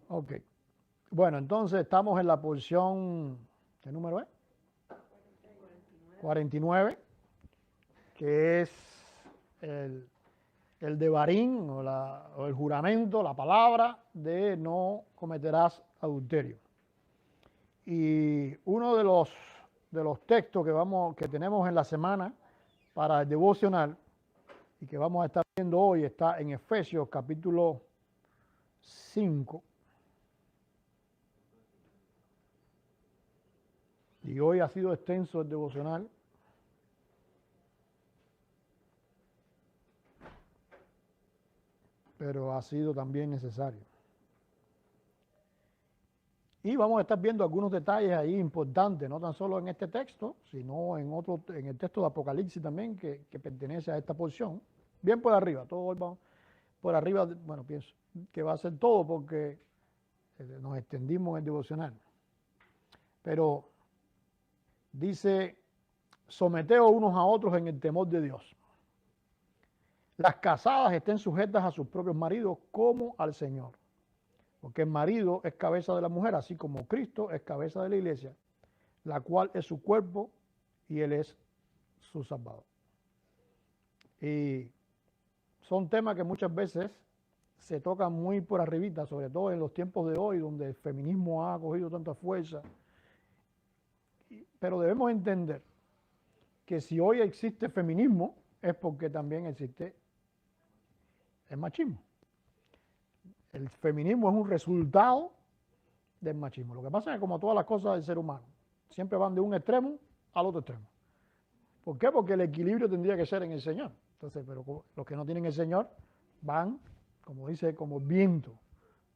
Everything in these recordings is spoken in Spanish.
Ok. Bueno, entonces estamos en la porción, ¿qué número es? 49, que es el, el devarim o el juramento, la palabra de no cometerás adulterio. Y uno de los textos que tenemos en la semana para el devocional y que vamos a estar viendo hoy está en Efesios capítulo 5. Y hoy ha sido extenso el devocional. Pero ha sido también necesario. Y vamos a estar viendo algunos detalles ahí importantes, no tan solo en este texto, sino en el texto de Apocalipsis también, que pertenece a esta porción. Bien por arriba, todo va por arriba, bueno, pienso que va a ser todo porque nos extendimos en el devocional. Pero dice, someteos unos a otros en el temor de Dios. Las casadas estén sujetas a sus propios maridos como al Señor. Porque el marido es cabeza de la mujer, así como Cristo es cabeza de la iglesia, la cual es su cuerpo y Él es su salvador. Y son temas que muchas veces se tocan muy por arribita, sobre todo en los tiempos de hoy, donde el feminismo ha cogido tanta fuerza. Pero debemos entender que si hoy existe feminismo, es porque también existe el machismo. El feminismo es un resultado del machismo. Lo que pasa es que como todas las cosas del ser humano, siempre van de un extremo al otro extremo. ¿Por qué? Porque el equilibrio tendría que ser en el Señor. Entonces, pero los que no tienen el Señor van, como dice, como el viento,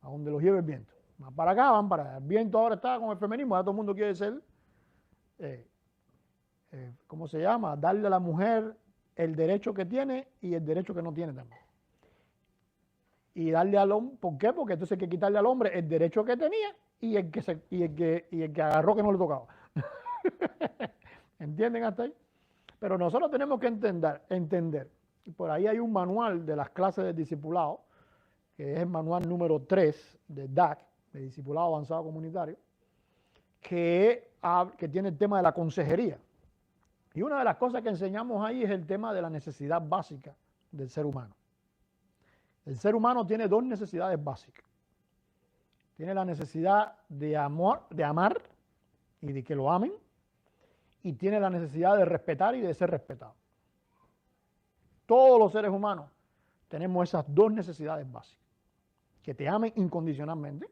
a donde los lleva el viento. Van para acá, van para allá. El viento ahora está con el feminismo, ahora todo el mundo quiere ser, ¿cómo se llama? Darle a la mujer el derecho que tiene y el derecho que no tiene también. Y darle al hombre, ¿por qué? Porque entonces hay que quitarle al hombre el derecho que tenía y el que agarró que no le tocaba. ¿Entienden hasta ahí? Pero nosotros tenemos que entender, y por ahí hay un manual de las clases de discipulado, que es el manual número 3 de DAC, de Discipulado Avanzado Comunitario, que tiene el tema de la consejería. Y una de las cosas que enseñamos ahí es el tema de la necesidad básica del ser humano. El ser humano tiene dos necesidades básicas. Tiene la necesidad de amar y de que lo amen, y tiene la necesidad de respetar y de ser respetado. Todos los seres humanos tenemos esas dos necesidades básicas. Que te amen incondicionalmente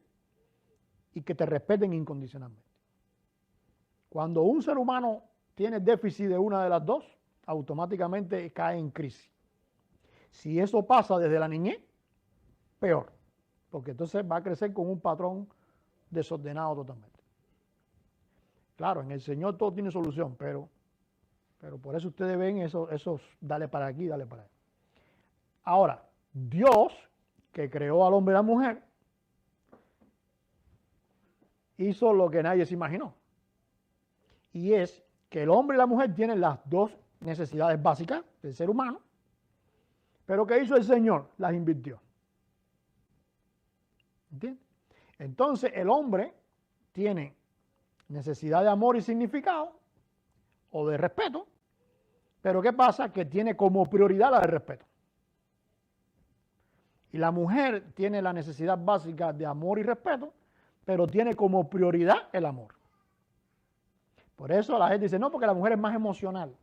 y que te respeten incondicionalmente. Cuando un ser humano tiene déficit de una de las dos, automáticamente cae en crisis. Si eso pasa desde la niñez, peor, porque entonces va a crecer con un patrón desordenado totalmente. Claro, en el Señor todo tiene solución, pero por eso ustedes ven esos dale para aquí, dale para allá. Ahora, Dios, que creó al hombre y a la mujer, hizo lo que nadie se imaginó. Y es que el hombre y la mujer tienen las dos necesidades básicas del ser humano, pero ¿qué hizo el Señor? Las invirtió. ¿Entiendes? Entonces el hombre tiene necesidad de amor y significado, o de respeto, pero ¿qué pasa? Que tiene como prioridad la de respeto. Y la mujer tiene la necesidad básica de amor y respeto, pero tiene como prioridad el amor. Por eso la gente dice, no, porque la mujer es más emocional.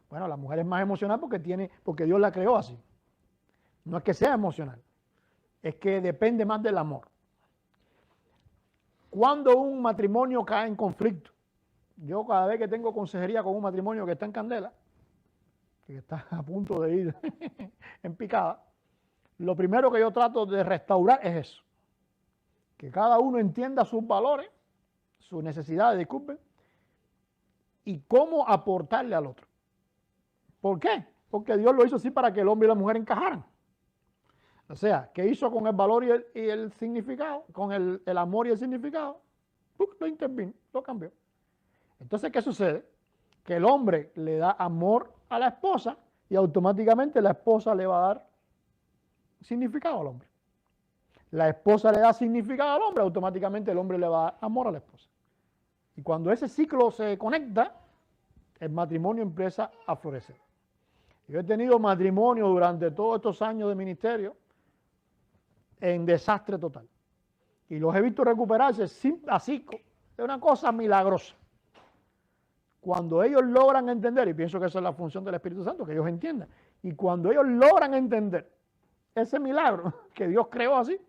Bueno, la mujer es más emocional porque Dios la creó así. No es que sea emocional, es que depende más del amor. Cuando un matrimonio cae en conflicto, yo cada vez que tengo consejería con un matrimonio que está en candela, que está a punto de ir en picada, lo primero que yo trato de restaurar es eso. Que cada uno entienda sus valores, sus necesidades, disculpen, y cómo aportarle al otro. ¿Por qué? Porque Dios lo hizo así para que el hombre y la mujer encajaran. O sea, ¿qué hizo con el valor y el significado? Con el amor y el significado. Lo intervino, lo cambió. Entonces, ¿qué sucede? Que el hombre le da amor a la esposa y automáticamente la esposa le va a dar significado al hombre. la esposa le da significado al hombre, automáticamente el hombre le va a dar amor a la esposa. Y cuando ese ciclo se conecta, el matrimonio empieza a florecer. Yo he tenido matrimonio durante todos estos años de ministerio en desastre total. Y los he visto recuperarse así, de una cosa milagrosa. Cuando ellos logran entender, y pienso que esa es la función del Espíritu Santo, que ellos entiendan, y cuando ellos logran entender ese milagro que Dios creó así,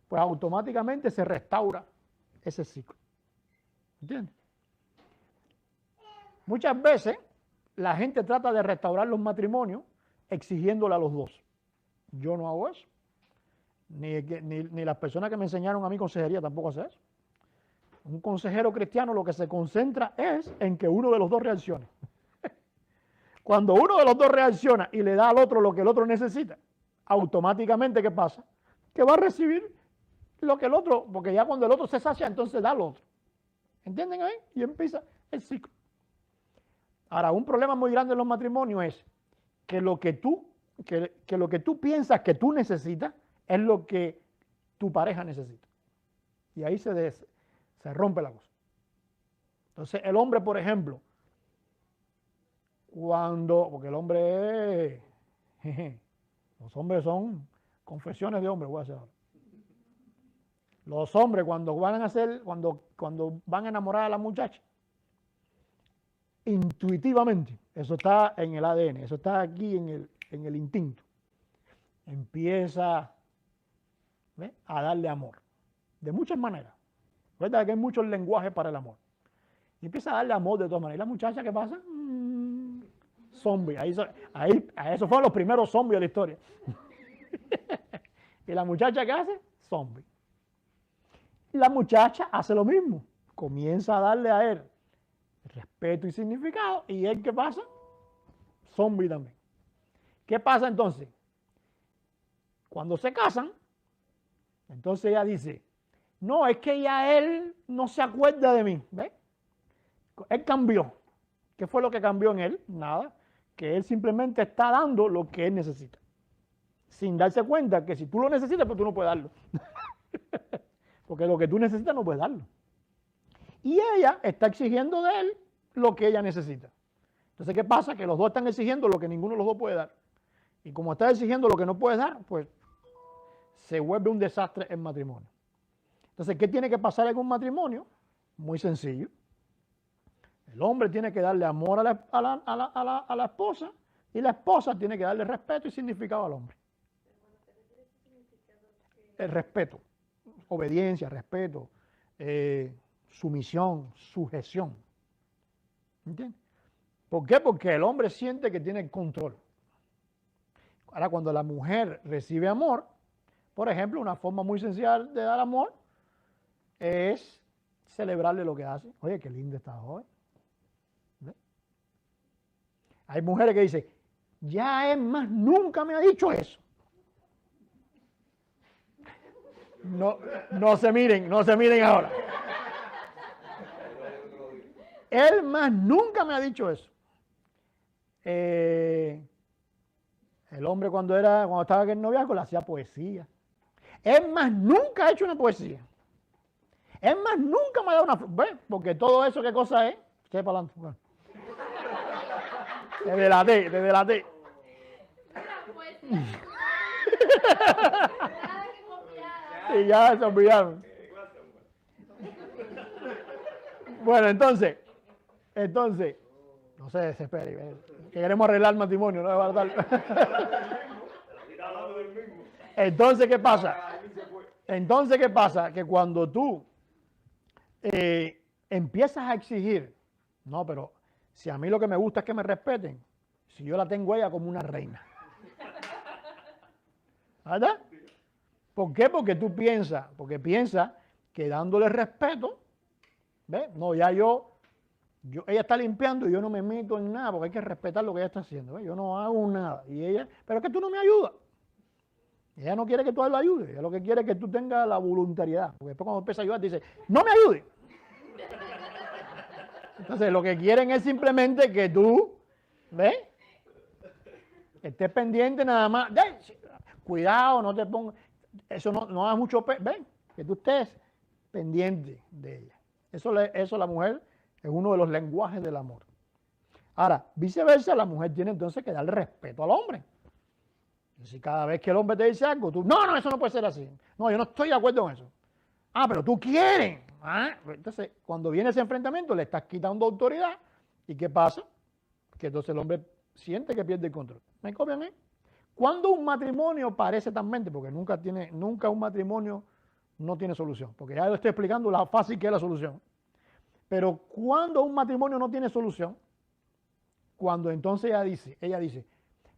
pues automáticamente se restaura ese ciclo. ¿Entiendes? Muchas veces la gente trata de restaurar los matrimonios exigiéndole a los dos. Yo no hago eso. Ni las personas que me enseñaron a mí consejería tampoco hace eso. Un consejero cristiano lo que se concentra es en que uno de los dos reaccione. Cuando uno de los dos reacciona y le da al otro lo que el otro necesita, automáticamente, ¿qué pasa? Que va a recibir lo que el otro, porque ya cuando el otro se sacia, entonces da al otro. ¿Entienden ahí? Y empieza el ciclo. Ahora, un problema muy grande en los matrimonios es que lo que tú piensas que tú necesitas es lo que tu pareja necesita. Y ahí se rompe la cosa. Entonces, el hombre, por ejemplo, porque el hombre los hombres son confesiones de hombres, voy a hacer ahora. Los hombres cuando van a enamorar a la muchacha, intuitivamente, eso está en el ADN, eso está aquí en el instinto, empieza a darle amor, de muchas maneras. ¿Verdad que hay muchos lenguajes para el amor? Y empieza a darle amor de todas maneras. ¿Y la muchacha qué pasa? Zombie. Esos fueron los primeros zombies de la historia. ¿Y la muchacha qué hace? Zombie. Y la muchacha hace lo mismo. Comienza a darle a él respeto y significado. ¿Y él qué pasa? Zombie también. ¿Qué pasa entonces? Cuando se casan, entonces ella dice, no, es que ya él no se acuerda de mí. ¿Ves? Él cambió. ¿Qué fue lo que cambió en él? Nada. Que él simplemente está dando lo que él necesita. Sin darse cuenta que si tú lo necesitas, pues tú no puedes darlo. Porque lo que tú necesitas no puedes darlo. Y ella está exigiendo de él lo que ella necesita. Entonces, ¿qué pasa? Que los dos están exigiendo lo que ninguno de los dos puede dar. Y como está exigiendo lo que no puede dar, pues se vuelve un desastre el matrimonio. Entonces, ¿qué tiene que pasar en un matrimonio? Muy sencillo. El hombre tiene que darle amor a la esposa y la esposa tiene que darle respeto y significado al hombre. El respeto, obediencia, respeto, sumisión, sujeción. ¿Entiendes? ¿Por qué? Porque el hombre siente que tiene el control. Ahora, cuando la mujer recibe amor, por ejemplo, una forma muy sencilla de dar amor es celebrarle lo que hace. Oye, qué linda estás hoy. ¿Ves? Hay mujeres que dicen, ya es más, nunca me ha dicho eso. No se miren ahora. Él más nunca me ha dicho eso. El hombre cuando estaba en el noviazgo le hacía poesía. Él más nunca ha hecho una poesía. Él más nunca me ha dado una... ¿Ves? Porque todo eso, ¿qué cosa es? Usted para adelante. Bueno. Te delaté. Y ya se olvidaron. Bueno, entonces, no se desespere, que queremos arreglar el matrimonio, no es verdad. Entonces, ¿qué pasa? Que cuando tú empiezas a exigir, no, pero si a mí lo que me gusta es que me respeten, si yo la tengo a ella como una reina. ¿Verdad? ¿Por qué? Porque piensas que dándole respeto, ¿ves? No, ya ella está limpiando y yo no me meto en nada porque hay que respetar lo que ella está haciendo. ¿Ves? Yo no hago nada. Y ella, pero es que tú no me ayudas. Ella no quiere que tú la ayudes. Ella lo que quiere es que tú tengas la voluntariedad. Porque después cuando empieza a ayudar te dice, no me ayudes. Entonces lo que quieren es simplemente que tú, ¿ves? Estés pendiente nada más. Cuidado, no te pongas. Eso no da mucho, ven, que tú estés pendiente de ella. Eso la mujer es uno de los lenguajes del amor. Ahora, viceversa, la mujer tiene entonces que darle respeto al hombre. Si cada vez que el hombre te dice algo, tú, no, eso no puede ser así. No, yo no estoy de acuerdo en eso. Ah, pero tú quieres. Entonces, cuando viene ese enfrentamiento, le estás quitando autoridad. ¿Y qué pasa? Que entonces el hombre siente que pierde el control. ¿Me copian, Cuando un matrimonio parece tan mente, porque nunca un matrimonio no tiene solución, porque ya le estoy explicando lo fácil que es la solución. Pero cuando un matrimonio no tiene solución, cuando entonces ella dice,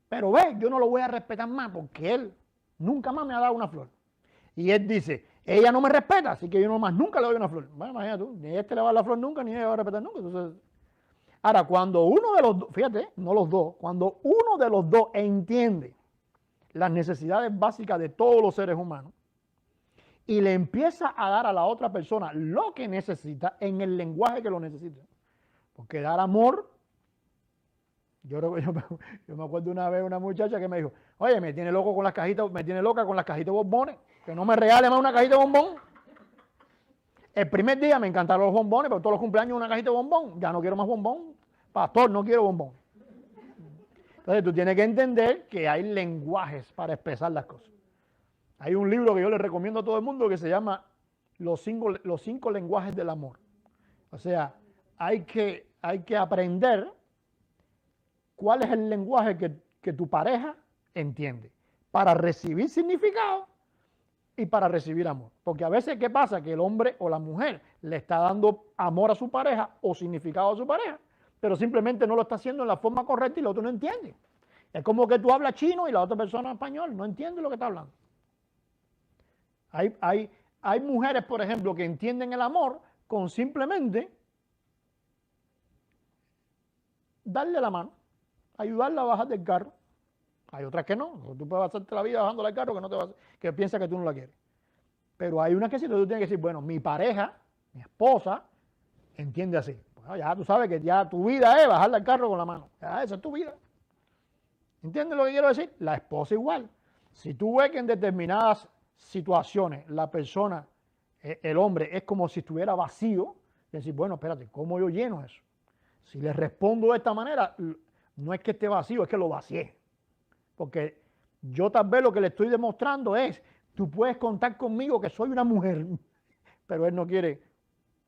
pero ve, yo no lo voy a respetar más porque él nunca más me ha dado una flor. Y él dice, ella no me respeta, así que yo nomás nunca le doy una flor. Bueno, imagínate tú, ni este le va a dar la flor nunca, ni ella va a respetar nunca. Entonces, ahora, cuando uno de los dos, fíjate, no los dos, cuando uno de los dos entiende las necesidades básicas de todos los seres humanos y le empieza a dar a la otra persona lo que necesita en el lenguaje que lo necesita. Porque dar amor, yo me acuerdo una vez una muchacha que me dijo, oye, me tiene loca con las cajitas de bombones, que no me regale más una cajita de bombón. El primer día me encantaron los bombones, pero todos los cumpleaños una cajita de bombón, ya no quiero más bombón. Pastor, no quiero bombón. Entonces tú tienes que entender que hay lenguajes para expresar las cosas. Hay un libro que yo le recomiendo a todo el mundo que se llama Los cinco lenguajes del amor. O sea, hay que aprender cuál es el lenguaje que tu pareja entiende para recibir significado y para recibir amor. Porque a veces, ¿qué pasa? Que el hombre o la mujer le está dando amor a su pareja o significado a su pareja, pero simplemente no lo está haciendo en la forma correcta y el otro no entiende. Es como que tú hablas chino y la otra persona español, no entiende lo que está hablando. Hay mujeres, por ejemplo, que entienden el amor con simplemente darle la mano, ayudarla a bajar del carro. Hay otras que no. Tú puedes hacerte la vida bajando del carro que piensa que tú no la quieres. Pero hay unas que sí, tú tienes que decir, bueno, mi pareja, mi esposa, entiende así. Bueno, ya tú sabes que ya tu vida es bajarle al carro con la mano. Ya, esa es tu vida. ¿Entiendes lo que quiero decir? La esposa igual. Si tú ves que en determinadas situaciones la persona, el hombre, es como si estuviera vacío, decir, bueno, espérate, ¿cómo yo lleno eso? Si le respondo de esta manera, no es que esté vacío, es que lo vacié. Porque yo tal vez lo que le estoy demostrando es, tú puedes contar conmigo que soy una mujer, pero él no quiere,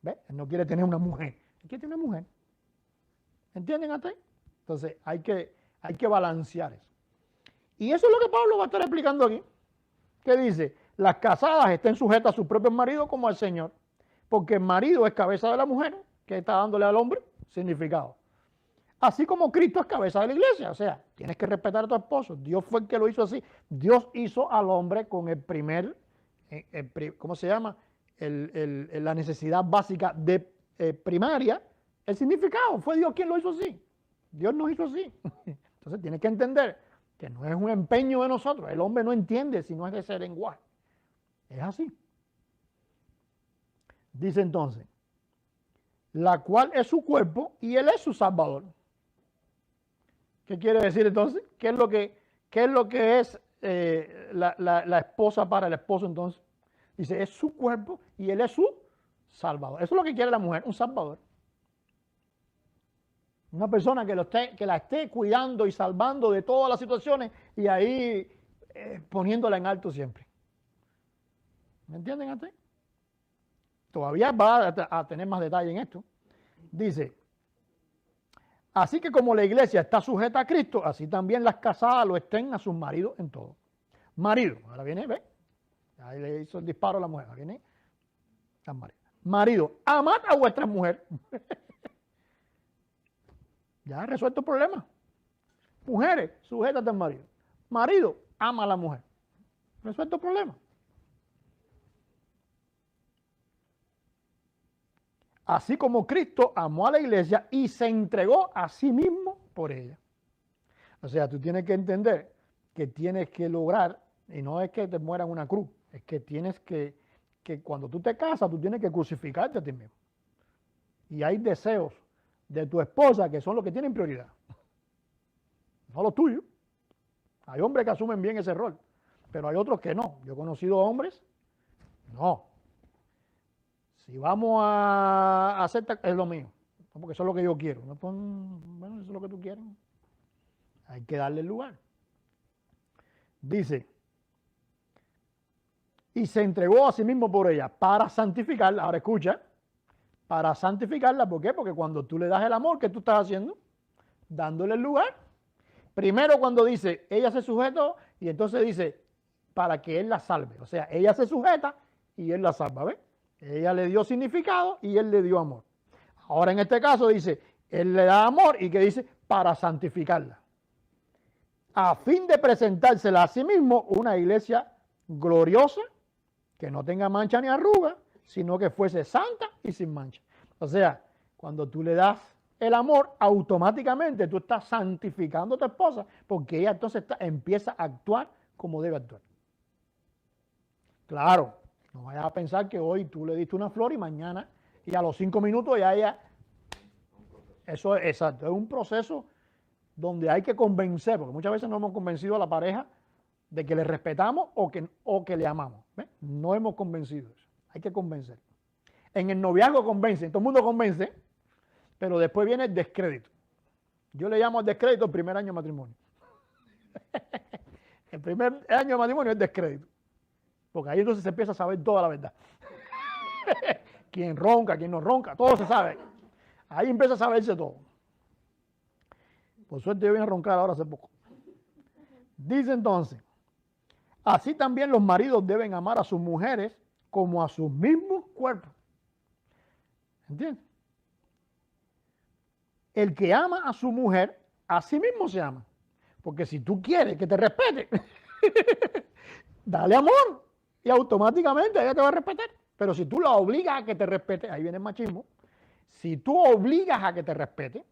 ¿ves? Él no quiere tener una mujer, él quiere tener una mujer. ¿Entienden hasta ahí? Entonces hay que balancear eso. Y eso es lo que Pablo va a estar explicando aquí. Que dice, las casadas estén sujetas a sus propios maridos como al Señor, porque el marido es cabeza de la mujer, que está dándole al hombre significado. Así como Cristo es cabeza de la iglesia, o sea, tienes que respetar a tu esposo. Dios fue el que lo hizo así. Dios hizo al hombre con el primer, ¿cómo se llama? La necesidad básica de primaria, el significado. Fue Dios quien lo hizo así. Dios nos hizo así. Entonces tienes que entender que no es un empeño de nosotros. El hombre no entiende si no es de ese lenguaje. Es así. Dice entonces, la cual es su cuerpo y él es su salvador. ¿Qué quiere decir entonces? ¿Qué es lo que es la esposa para el esposo entonces? Dice, es su cuerpo y él es su salvador. Eso es lo que quiere la mujer, un salvador. Una persona que la esté cuidando y salvando de todas las situaciones y ahí poniéndola en alto siempre. ¿Me entienden hasta ahí? Todavía va a tener más detalle en esto. Dice, así que como la iglesia está sujeta a Cristo, así también las casadas lo estén a sus maridos en todo. Marido, ahora viene, ve, ahí le hizo el disparo a la mujer, ahora viene al marido. Marido, amad a vuestra mujer. Ya resuelto el problema. Mujeres, sujétate al marido. Marido, ama a la mujer. Resuelto el problema. Así como Cristo amó a la iglesia y se entregó a sí mismo por ella. O sea, tú tienes que entender que tienes que lograr, y no es que te muera en una cruz, es que tienes que cuando tú te casas, tú tienes que crucificarte a ti mismo. Y hay deseos de tu esposa que son los que tienen prioridad. No los tuyos. Hay hombres que asumen bien ese rol. pero hay otros que no. Yo he conocido hombres, no. Si vamos a hacer, es lo mío, porque eso es lo que yo quiero. No, pues, bueno, eso es lo que tú quieres. Hay que darle el lugar. Dice, y se entregó a sí mismo por ella para santificarla. Ahora escucha, para santificarla, ¿por qué? Porque cuando tú le das el amor, ¿qué tú estás haciendo? Dándole el lugar. Primero cuando dice, ella se sujetó, y entonces dice, para que él la salve. O sea, ella se sujeta y él la salva, ¿ves? Ella le dio significado y él le dio amor. Ahora en este caso dice, él le da amor y que dice, para santificarla. A fin de presentársela a sí mismo una iglesia gloriosa, que no tenga mancha ni arruga, sino que fuese santa y sin mancha. O sea, cuando tú le das el amor, automáticamente tú estás santificando a tu esposa, porque ella entonces empieza a actuar como debe actuar. Claro, no vayas a pensar que hoy tú le diste una flor y mañana, y a los 5 minutos ya ella... Eso es exacto, es un proceso donde hay que convencer, porque muchas veces no hemos convencido a la pareja de que le respetamos o que le amamos. ¿Ves? No hemos convencido eso. Hay que convencer. En el noviazgo convencen, todo el mundo convence, pero después viene el descrédito. Yo le llamo al descrédito el primer año de matrimonio. El primer año de matrimonio es descrédito. Porque ahí entonces se empieza a saber toda la verdad. Quién ronca, quién no ronca, todo se sabe. Ahí empieza a saberse todo. Por suerte yo vine a roncar ahora hace poco. Dice entonces, así también los maridos deben amar a sus mujeres como a sus mismos cuerpos. ¿Entiendes? El que ama a su mujer, a sí mismo se ama. Porque si tú quieres que te respete, dale amor y automáticamente ella te va a respetar. Pero si tú la obligas a que te respete, ahí viene el machismo. Si tú obligas a que te respete,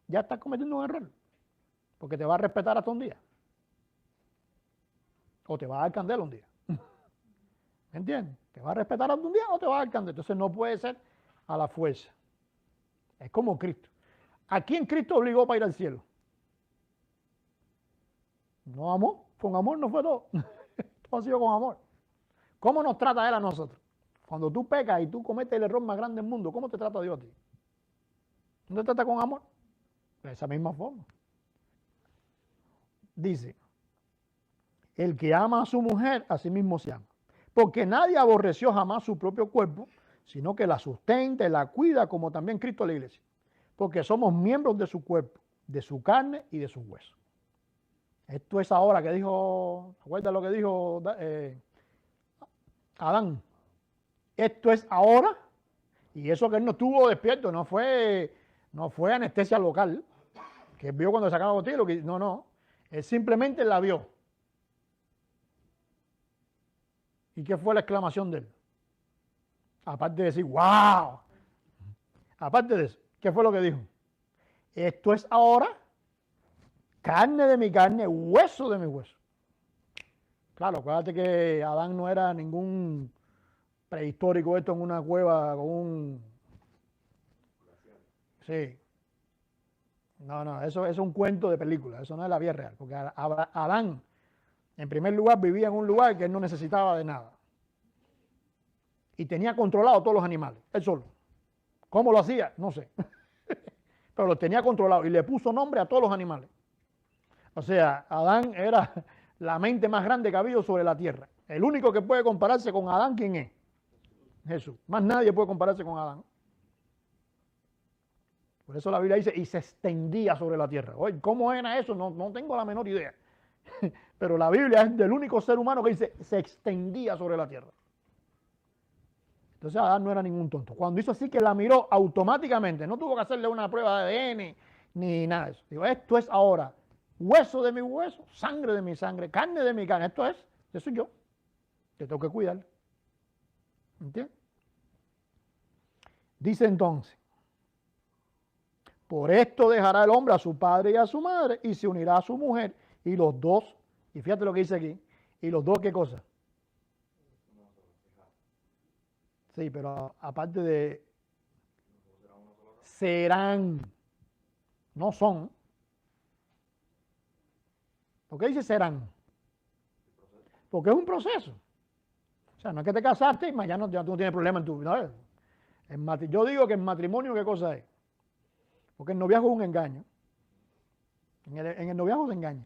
ya estás cometiendo un error. Porque te va a respetar hasta un día. O te va a dar candela un día. ¿Me entiendes? Te va a respetar hasta un día o te va a dar candela. Entonces no puede ser a la fuerza. Es como Cristo. ¿A quién Cristo obligó para ir al cielo? No amó. Con amor no fue todo. Todo ha sido con amor. ¿Cómo nos trata Él a nosotros? Cuando tú pecas y tú cometes el error más grande del mundo, ¿cómo te trata Dios a ti? ¿No te trata con amor? De esa misma forma. Dice, el que ama a su mujer, a sí mismo se ama. Porque nadie aborreció jamás su propio cuerpo, sino que la sustenta y la cuida, como también Cristo a la iglesia. Porque somos miembros de su cuerpo, de su carne y de sus huesos. Esto es ahora que dijo, ¿recuerda lo que dijo Adán? Esto es ahora, y eso que él no estuvo despierto, no fue anestesia local, que él vio cuando sacaba botella, no, él simplemente la vio. ¿Y qué fue la exclamación de él? Aparte de decir, ¡wow! Aparte de eso, ¿qué fue lo que dijo? Esto es ahora carne de mi carne, hueso de mi hueso. Claro, acuérdate que Adán no era ningún prehistórico esto en una cueva con un... Sí. No, eso es un cuento de película, eso no es la vida real, porque Adán, en primer lugar, vivía en un lugar que él no necesitaba de nada. Y tenía controlado todos los animales, él solo. ¿Cómo lo hacía? No sé. Pero los tenía controlado y le puso nombre a todos los animales. O sea, Adán era la mente más grande que ha habido sobre la tierra. El único que puede compararse con Adán, ¿quién es? Jesús. Más nadie puede compararse con Adán. Por eso la Biblia dice, y se extendía sobre la tierra. Oye, ¿cómo era eso? No tengo la menor idea. Pero la Biblia es del único ser humano que dice, se extendía sobre la tierra. Entonces Adán no era ningún tonto. Cuando hizo así que la miró automáticamente, no tuvo que hacerle una prueba de ADN ni nada de eso. Digo, esto es ahora hueso de mi hueso, sangre de mi sangre, carne de mi carne. Esto soy yo. Te tengo que cuidar. ¿Entiendes? Dice entonces, por esto dejará el hombre a su padre y a su madre y se unirá a su mujer y los dos, y fíjate lo que dice aquí, y los dos, ¿qué cosa? Sí, pero aparte de serán, no son. ¿Por qué dice serán? Porque es un proceso. O sea, no es que te casaste y mañana ya tú no tienes problema en tu vida. Yo digo que el matrimonio, ¿qué cosa es? Porque el noviazgo es un engaño. En el noviazgo se engaña.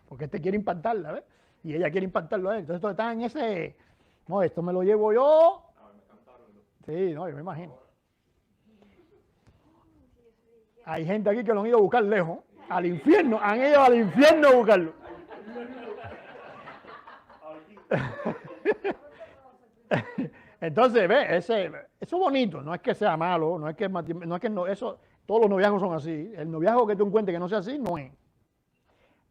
Porque este quiere impactarla, ¿ves? Y ella quiere impactarlo a él. Entonces, están en ese... No, esto me lo llevo yo. Sí, no, yo me imagino. Hay gente aquí que lo han ido a buscar lejos, al infierno, han ido al infierno a buscarlo. Entonces, ve, eso es bonito, no es que sea malo, no es que eso, todos los noviazgos son así. El noviazgo que tú encuentres que no sea así, no es.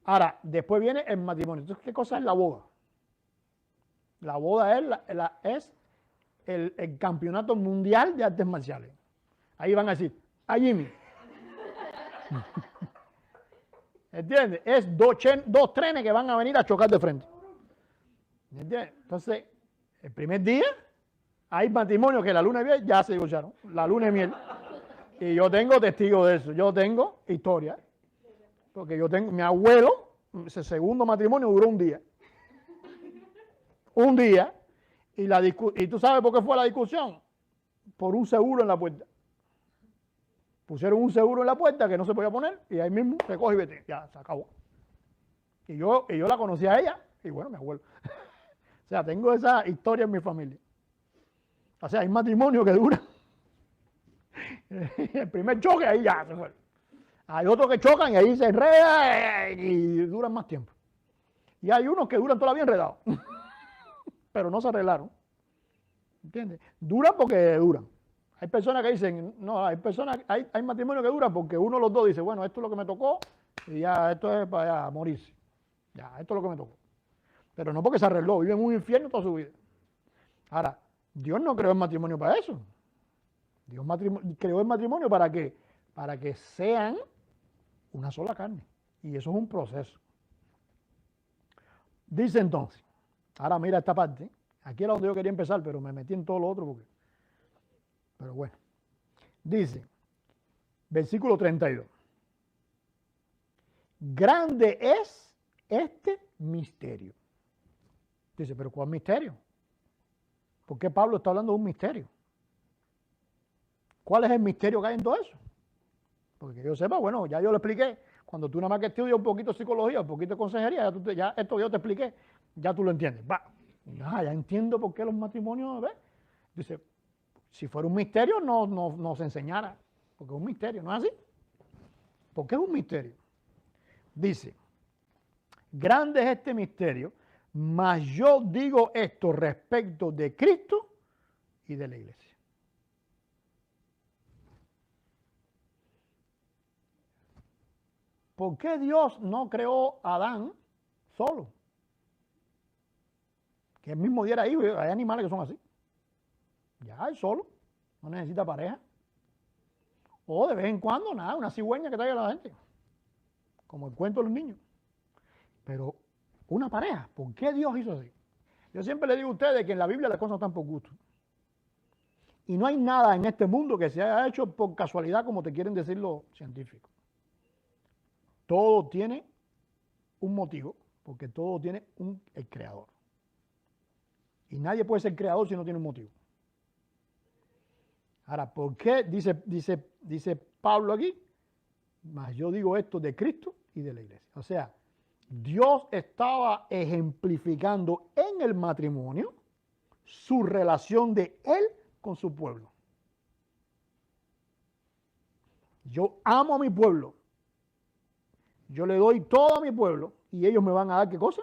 Ahora, después viene el matrimonio. Entonces, ¿qué cosa es la boda? La boda es el campeonato mundial de artes marciales. Ahí van a decir, a Jimmy. ¿Entiendes? Es dos trenes que van a venir a chocar de frente. ¿Entiendes? Entonces, el primer día, hay matrimonios que la luna de miel ya se divorciaron. La luna de miel. Y yo tengo testigos de eso. Yo tengo historia. Porque yo tengo, mi abuelo, ese segundo matrimonio duró un día. Un día. Y tú sabes por qué fue la discusión. Por un seguro en la puerta. Pusieron un seguro en la puerta que no se podía poner y ahí mismo se coge y vete. Ya, se acabó. Y yo la conocí a ella y bueno, mi abuelo. O sea, tengo esa historia en mi familia. O sea, hay matrimonios que duran. El primer choque ahí ya se fue. Hay otros que chocan y ahí se enreda y duran más tiempo. Y hay unos que duran todavía enredados. Pero no se arreglaron. ¿Entiendes? Duran porque duran. Hay personas que dicen, no, hay matrimonios que duran porque uno de los dos dice, bueno, esto es lo que me tocó y ya esto es para morirse. Ya, esto es lo que me tocó. Pero no porque se arregló, vive en un infierno toda su vida. Ahora, Dios no creó el matrimonio para eso. Dios creó el matrimonio ¿para qué? Para que sean una sola carne. Y eso es un proceso. Dice entonces, ahora mira esta parte, aquí era donde yo quería empezar, pero me metí en todo lo otro pero bueno. Dice, versículo 32. Grande es este misterio. Dice, pero ¿cuál misterio? ¿Por qué Pablo está hablando de un misterio? ¿Cuál es el misterio que hay en todo eso? Porque yo sepa, bueno, ya yo lo expliqué. Cuando tú nada más que estudias un poquito de psicología, un poquito de consejería, ya esto que yo te expliqué, ya tú lo entiendes. Ya entiendo por qué los matrimonios, ¿ves? Dice, si fuera un misterio, no se enseñara. Porque es un misterio, ¿no es así? ¿Por qué es un misterio? Dice, grande es este misterio, mas yo digo esto respecto de Cristo y de la iglesia. ¿Por qué Dios no creó a Adán solo? Que él mismo diera hijos. Hay animales que son así. Ya, él solo. No necesita pareja. O de vez en cuando, nada, una cigüeña que traiga a la gente. Como el cuento de los niños. Pero una pareja, ¿por qué Dios hizo así? Yo siempre le digo a ustedes que en la Biblia las cosas están por gusto. Y no hay nada en este mundo que se haya hecho por casualidad, como te quieren decir los científicos. Todo tiene un motivo, porque todo tiene el creador. Y nadie puede ser creador si no tiene un motivo. Ahora, ¿por qué dice Pablo aquí? Mas yo digo esto de Cristo y de la iglesia. O sea, Dios estaba ejemplificando en el matrimonio su relación de Él con su pueblo. Yo amo a mi pueblo. Yo le doy todo a mi pueblo y ellos me van a dar ¿qué cosa?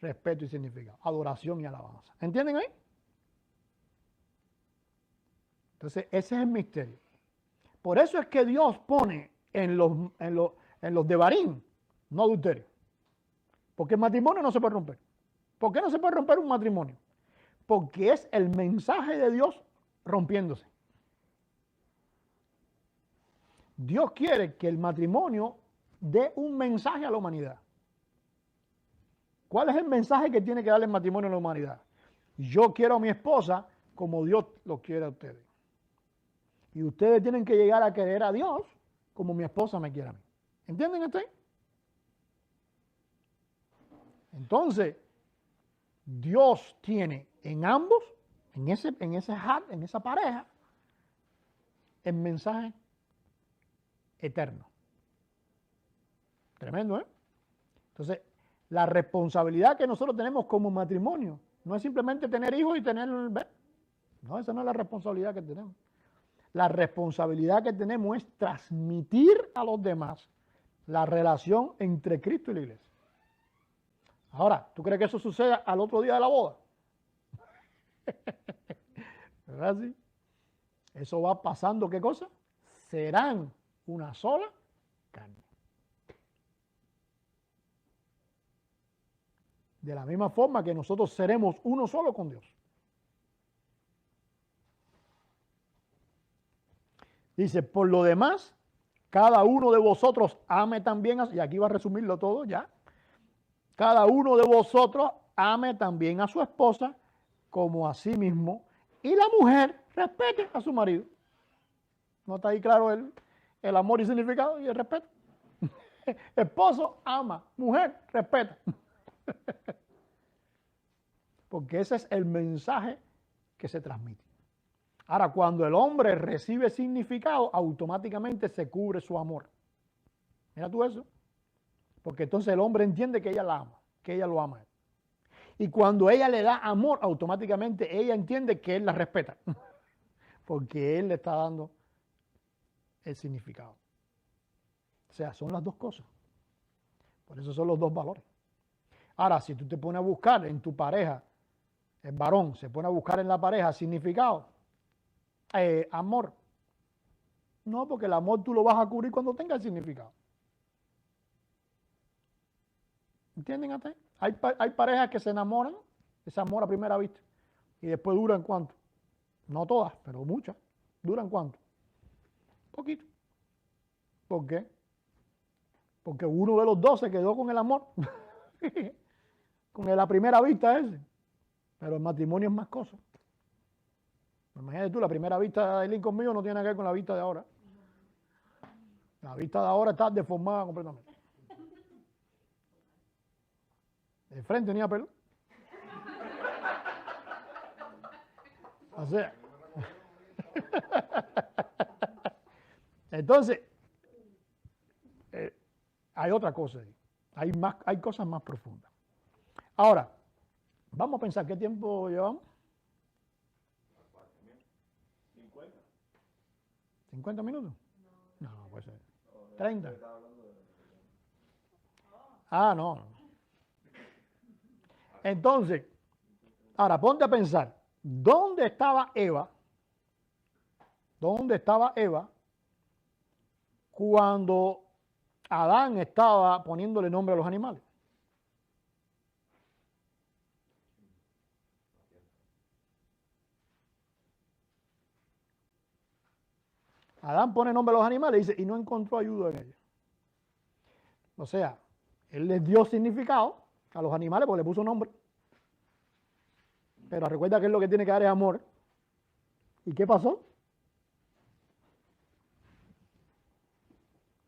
Respeto y significado, adoración y alabanza. ¿Entienden ahí? Entonces, ese es el misterio. Por eso es que Dios pone en los devarim, no adulterio. Porque el matrimonio no se puede romper. ¿Por qué no se puede romper un matrimonio? Porque es el mensaje de Dios rompiéndose. Dios quiere que el matrimonio dé un mensaje a la humanidad. ¿Cuál es el mensaje que tiene que darle el matrimonio a la humanidad? Yo quiero a mi esposa como Dios lo quiere a ustedes. Y ustedes tienen que llegar a querer a Dios como mi esposa me quiere a mí. ¿Entienden esto? Entonces, Dios tiene en ambos, en esa pareja, el mensaje eterno. Tremendo, ¿eh? Entonces, la responsabilidad que nosotros tenemos como matrimonio no es simplemente tener hijos y tener... No, esa no es la responsabilidad que tenemos. La responsabilidad que tenemos es transmitir a los demás la relación entre Cristo y la iglesia. Ahora, ¿tú crees que eso suceda al otro día de la boda? ¿Verdad? Sí. Eso va pasando, ¿qué cosa? Serán una sola carne. De la misma forma que nosotros seremos uno solo con Dios. Dice, por lo demás, cada uno de vosotros ame también, y aquí va a resumirlo todo ya, cada uno de vosotros ame también a su esposa como a sí mismo, y la mujer respete a su marido. ¿No está ahí claro el amor y significado y el respeto? Esposo ama, mujer respeta. Porque ese es el mensaje que se transmite. Ahora, cuando el hombre recibe significado, automáticamente se cubre su amor. Mira tú eso. Porque entonces el hombre entiende que ella la ama, que ella lo ama. Y cuando ella le da amor, automáticamente ella entiende que él la respeta. Porque él le está dando el significado. O sea, son las dos cosas. Por eso son los dos valores. Ahora, si tú te pones a buscar en tu pareja, el varón se pone a buscar en la pareja significado, amor. No, porque el amor tú lo vas a cubrir cuando tenga el significado. ¿Entienden hasta ahí? Hay parejas que se enamoran, ese amor a primera vista, y después duran ¿cuánto? No todas, pero muchas. ¿Duran cuánto? Poquito. ¿Por qué? Porque uno de los dos se quedó con el amor, con la primera vista ese. Pero el matrimonio es más cosas. Imagínate tú, la primera vista de Lincoln mío no tiene nada que ver con la vista de ahora. La vista de ahora está deformada completamente. De frente tenía pelo. O sea. Entonces, hay otra cosa ahí. Hay cosas más profundas. Ahora, vamos a pensar qué tiempo llevamos. 50 minutos. No, puede ser. 30. Ah, no. Entonces, ahora ponte a pensar, ¿dónde estaba Eva? ¿Dónde estaba Eva cuando Adán estaba poniéndole nombre a los animales? Adán pone nombre a los animales y dice, y no encontró ayuda en ellos. O sea, él les dio significado a los animales porque le puso nombre. Pero recuerda que él lo que tiene que dar es amor. ¿Y qué pasó?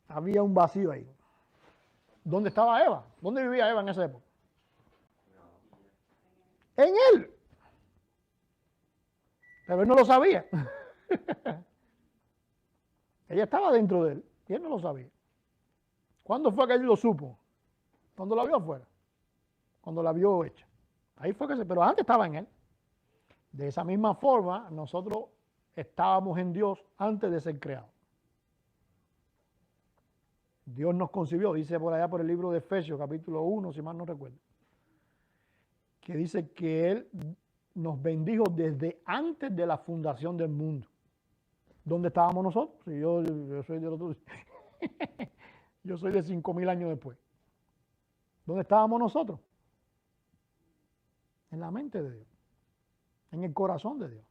Había un vacío ahí. ¿Dónde estaba Eva? ¿Dónde vivía Eva en esa época? En él. Pero él no lo sabía. Ella estaba dentro de él y él no lo sabía. ¿Cuándo fue que él lo supo? Cuando la vio afuera. Cuando la vio hecha. Ahí fue que pero antes estaba en él. De esa misma forma, nosotros estábamos en Dios antes de ser creados. Dios nos concibió, dice por allá por el libro de Efesios, capítulo 1, si mal no recuerdo, que dice que Él nos bendijo desde antes de la fundación del mundo. ¿Dónde estábamos nosotros? Si yo soy de los yo soy de 5.000 años después. ¿Dónde estábamos nosotros? En la mente de Dios, en el corazón de Dios.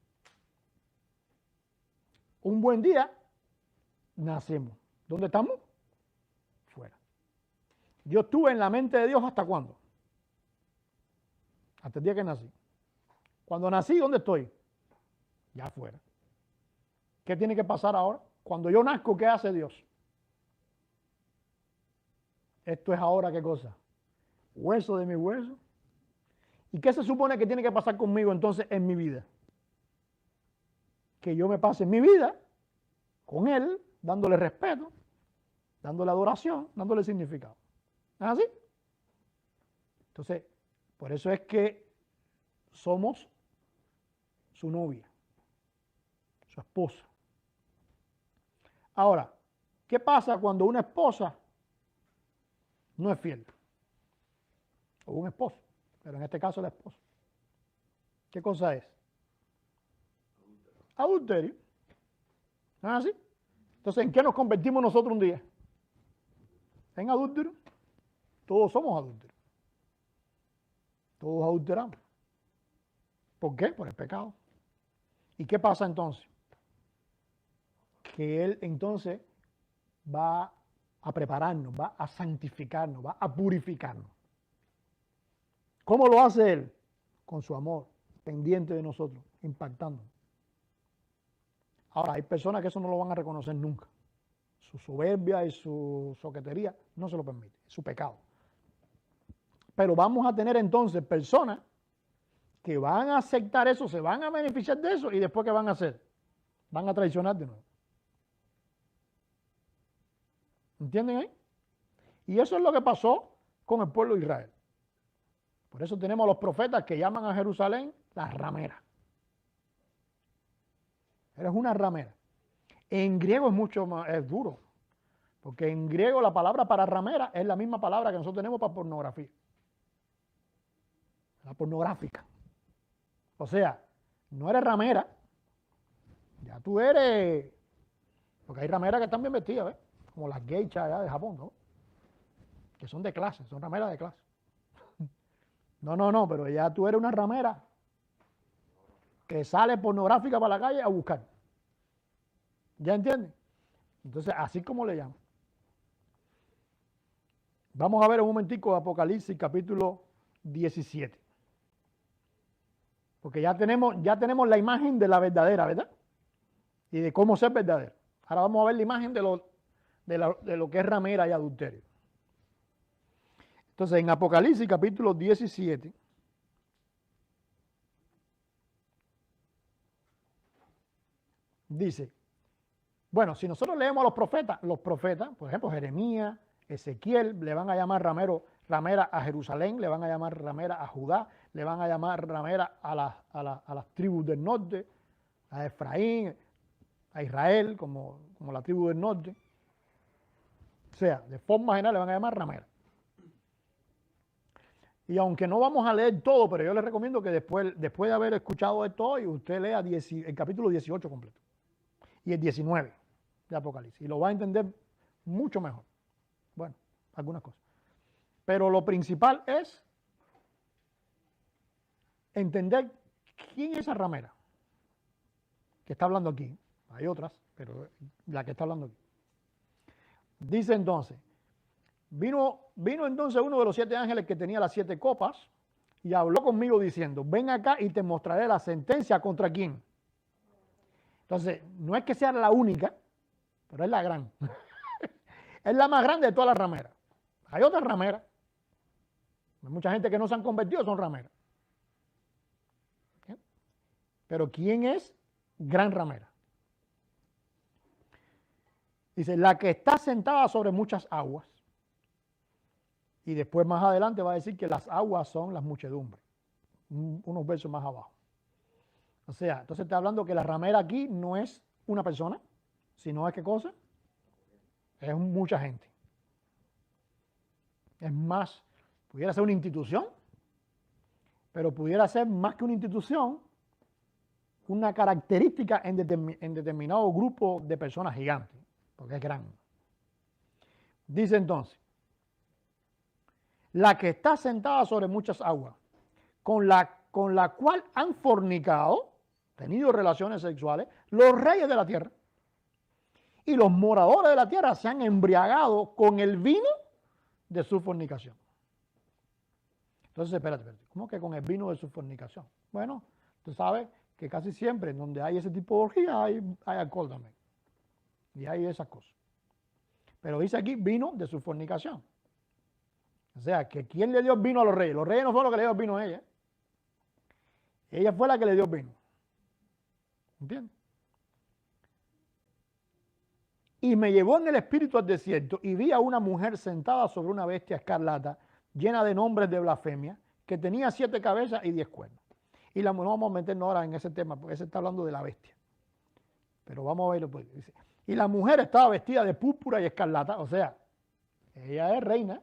Un buen día nacemos. ¿Dónde estamos? Fuera. Yo estuve en la mente de Dios ¿hasta cuándo? Hasta el día que nací. Cuando nací, ¿dónde estoy? Ya afuera. ¿Qué tiene que pasar ahora? Cuando yo nazco, ¿qué hace Dios? Esto es ahora, ¿qué cosa? hueso de mi hueso. ¿Y qué se supone que tiene que pasar conmigo entonces en mi vida? Que yo me pase mi vida con él, dándole respeto, dándole adoración, dándole significado. ¿Es así? Entonces, por eso es que somos su novia, su esposa. Ahora, ¿qué pasa cuando una esposa no es fiel? O un esposo, pero en este caso la esposa. ¿Qué cosa es? Adulterio. ¿No es así? Entonces, ¿en qué nos convertimos nosotros un día? En adúlteros. Todos somos adúlteros. Todos adulteramos. ¿Por qué? Por el pecado. ¿Y qué pasa entonces? Que Él entonces va a prepararnos, va a santificarnos, va a purificarnos. ¿Cómo lo hace Él? Con su amor, pendiente de nosotros, impactándonos. Ahora, hay personas que eso no lo van a reconocer nunca. Su soberbia y su soquetería no se lo permite, es su pecado. Pero vamos a tener entonces personas que van a aceptar eso, se van a beneficiar de eso y después ¿qué van a hacer? Van a traicionar de nuevo. ¿Entienden ahí? Y eso es lo que pasó con el pueblo de Israel. Por eso tenemos a los profetas que llaman a Jerusalén la ramera. Eres una ramera. En griego es mucho más, es duro. Porque en griego la palabra para ramera es la misma palabra que nosotros tenemos para pornografía. La pornográfica. O sea, no eres ramera. Ya tú eres... Porque hay rameras que están bien vestidas, ¿ves? Como las geishas allá de Japón, ¿no? Que son de clase, son rameras de clase. No, pero ya tú eres una ramera que sale pornográfica para la calle a buscar. ¿Ya entienden? Entonces, así como le llaman. Vamos a ver un momentico Apocalipsis capítulo 17. Porque ya tenemos la imagen de la verdadera, ¿verdad? Y de cómo ser verdadero. Ahora vamos a ver la imagen de lo que es ramera y adulterio. Entonces, en Apocalipsis capítulo 17, dice, bueno, si nosotros leemos a los profetas, por ejemplo, Jeremías, Ezequiel, le van a llamar ramera a Jerusalén, le van a llamar ramera a Judá, le van a llamar ramera a las tribus del norte, a Efraín, a Israel, como la tribu del norte. O sea, de forma general le van a llamar ramera. Y aunque no vamos a leer todo, pero yo les recomiendo que después de haber escuchado esto hoy, usted lea el capítulo 18 completo y el 19 de Apocalipsis. Y lo va a entender mucho mejor. Bueno, algunas cosas. Pero lo principal es entender quién es esa ramera que está hablando aquí. Hay otras, pero la que está hablando aquí. Dice entonces, vino entonces uno de los 7 ángeles que tenía las 7 copas y habló conmigo diciendo, ven acá y te mostraré la sentencia contra quién. Entonces, no es que sea la única, pero es la gran. Es la más grande de todas las rameras. Hay otras rameras. Hay mucha gente que no se han convertido, son rameras. ¿Sí? Pero ¿quién es gran ramera? Dice, la que está sentada sobre muchas aguas. Y después más adelante va a decir que las aguas son las muchedumbres. Unos versos más abajo. O sea, entonces está hablando que la ramera aquí no es una persona, sino es ¿qué cosa? Es mucha gente. Es más, pudiera ser una institución, pero pudiera ser más que una institución, una característica en determinado grupo de personas gigantes, porque es grande. Dice entonces, la que está sentada sobre muchas aguas, con la cual han fornicado, tenido relaciones sexuales, los reyes de la tierra. Y los moradores de la tierra se han embriagado con el vino de su fornicación. Entonces, espérate, ¿cómo que con el vino de su fornicación? Bueno, tú sabes que casi siempre en donde hay ese tipo de orgía hay alcohol también. Y hay esas cosas. Pero dice aquí vino de su fornicación. O sea, que ¿quién le dio el vino a los reyes? Los reyes no fueron los que le dieron el vino a ella. Ella fue la que le dio el vino. ¿Entiendes? Y me llevó en el espíritu al desierto y vi a una mujer sentada sobre una bestia escarlata llena de nombres de blasfemia, que tenía 7 cabezas y 10 cuernos. Y no vamos a meternos ahora en ese tema, porque ese está hablando de la bestia. Pero vamos a verlo. Pues, dice, y la mujer estaba vestida de púrpura y escarlata, o sea, ella es reina.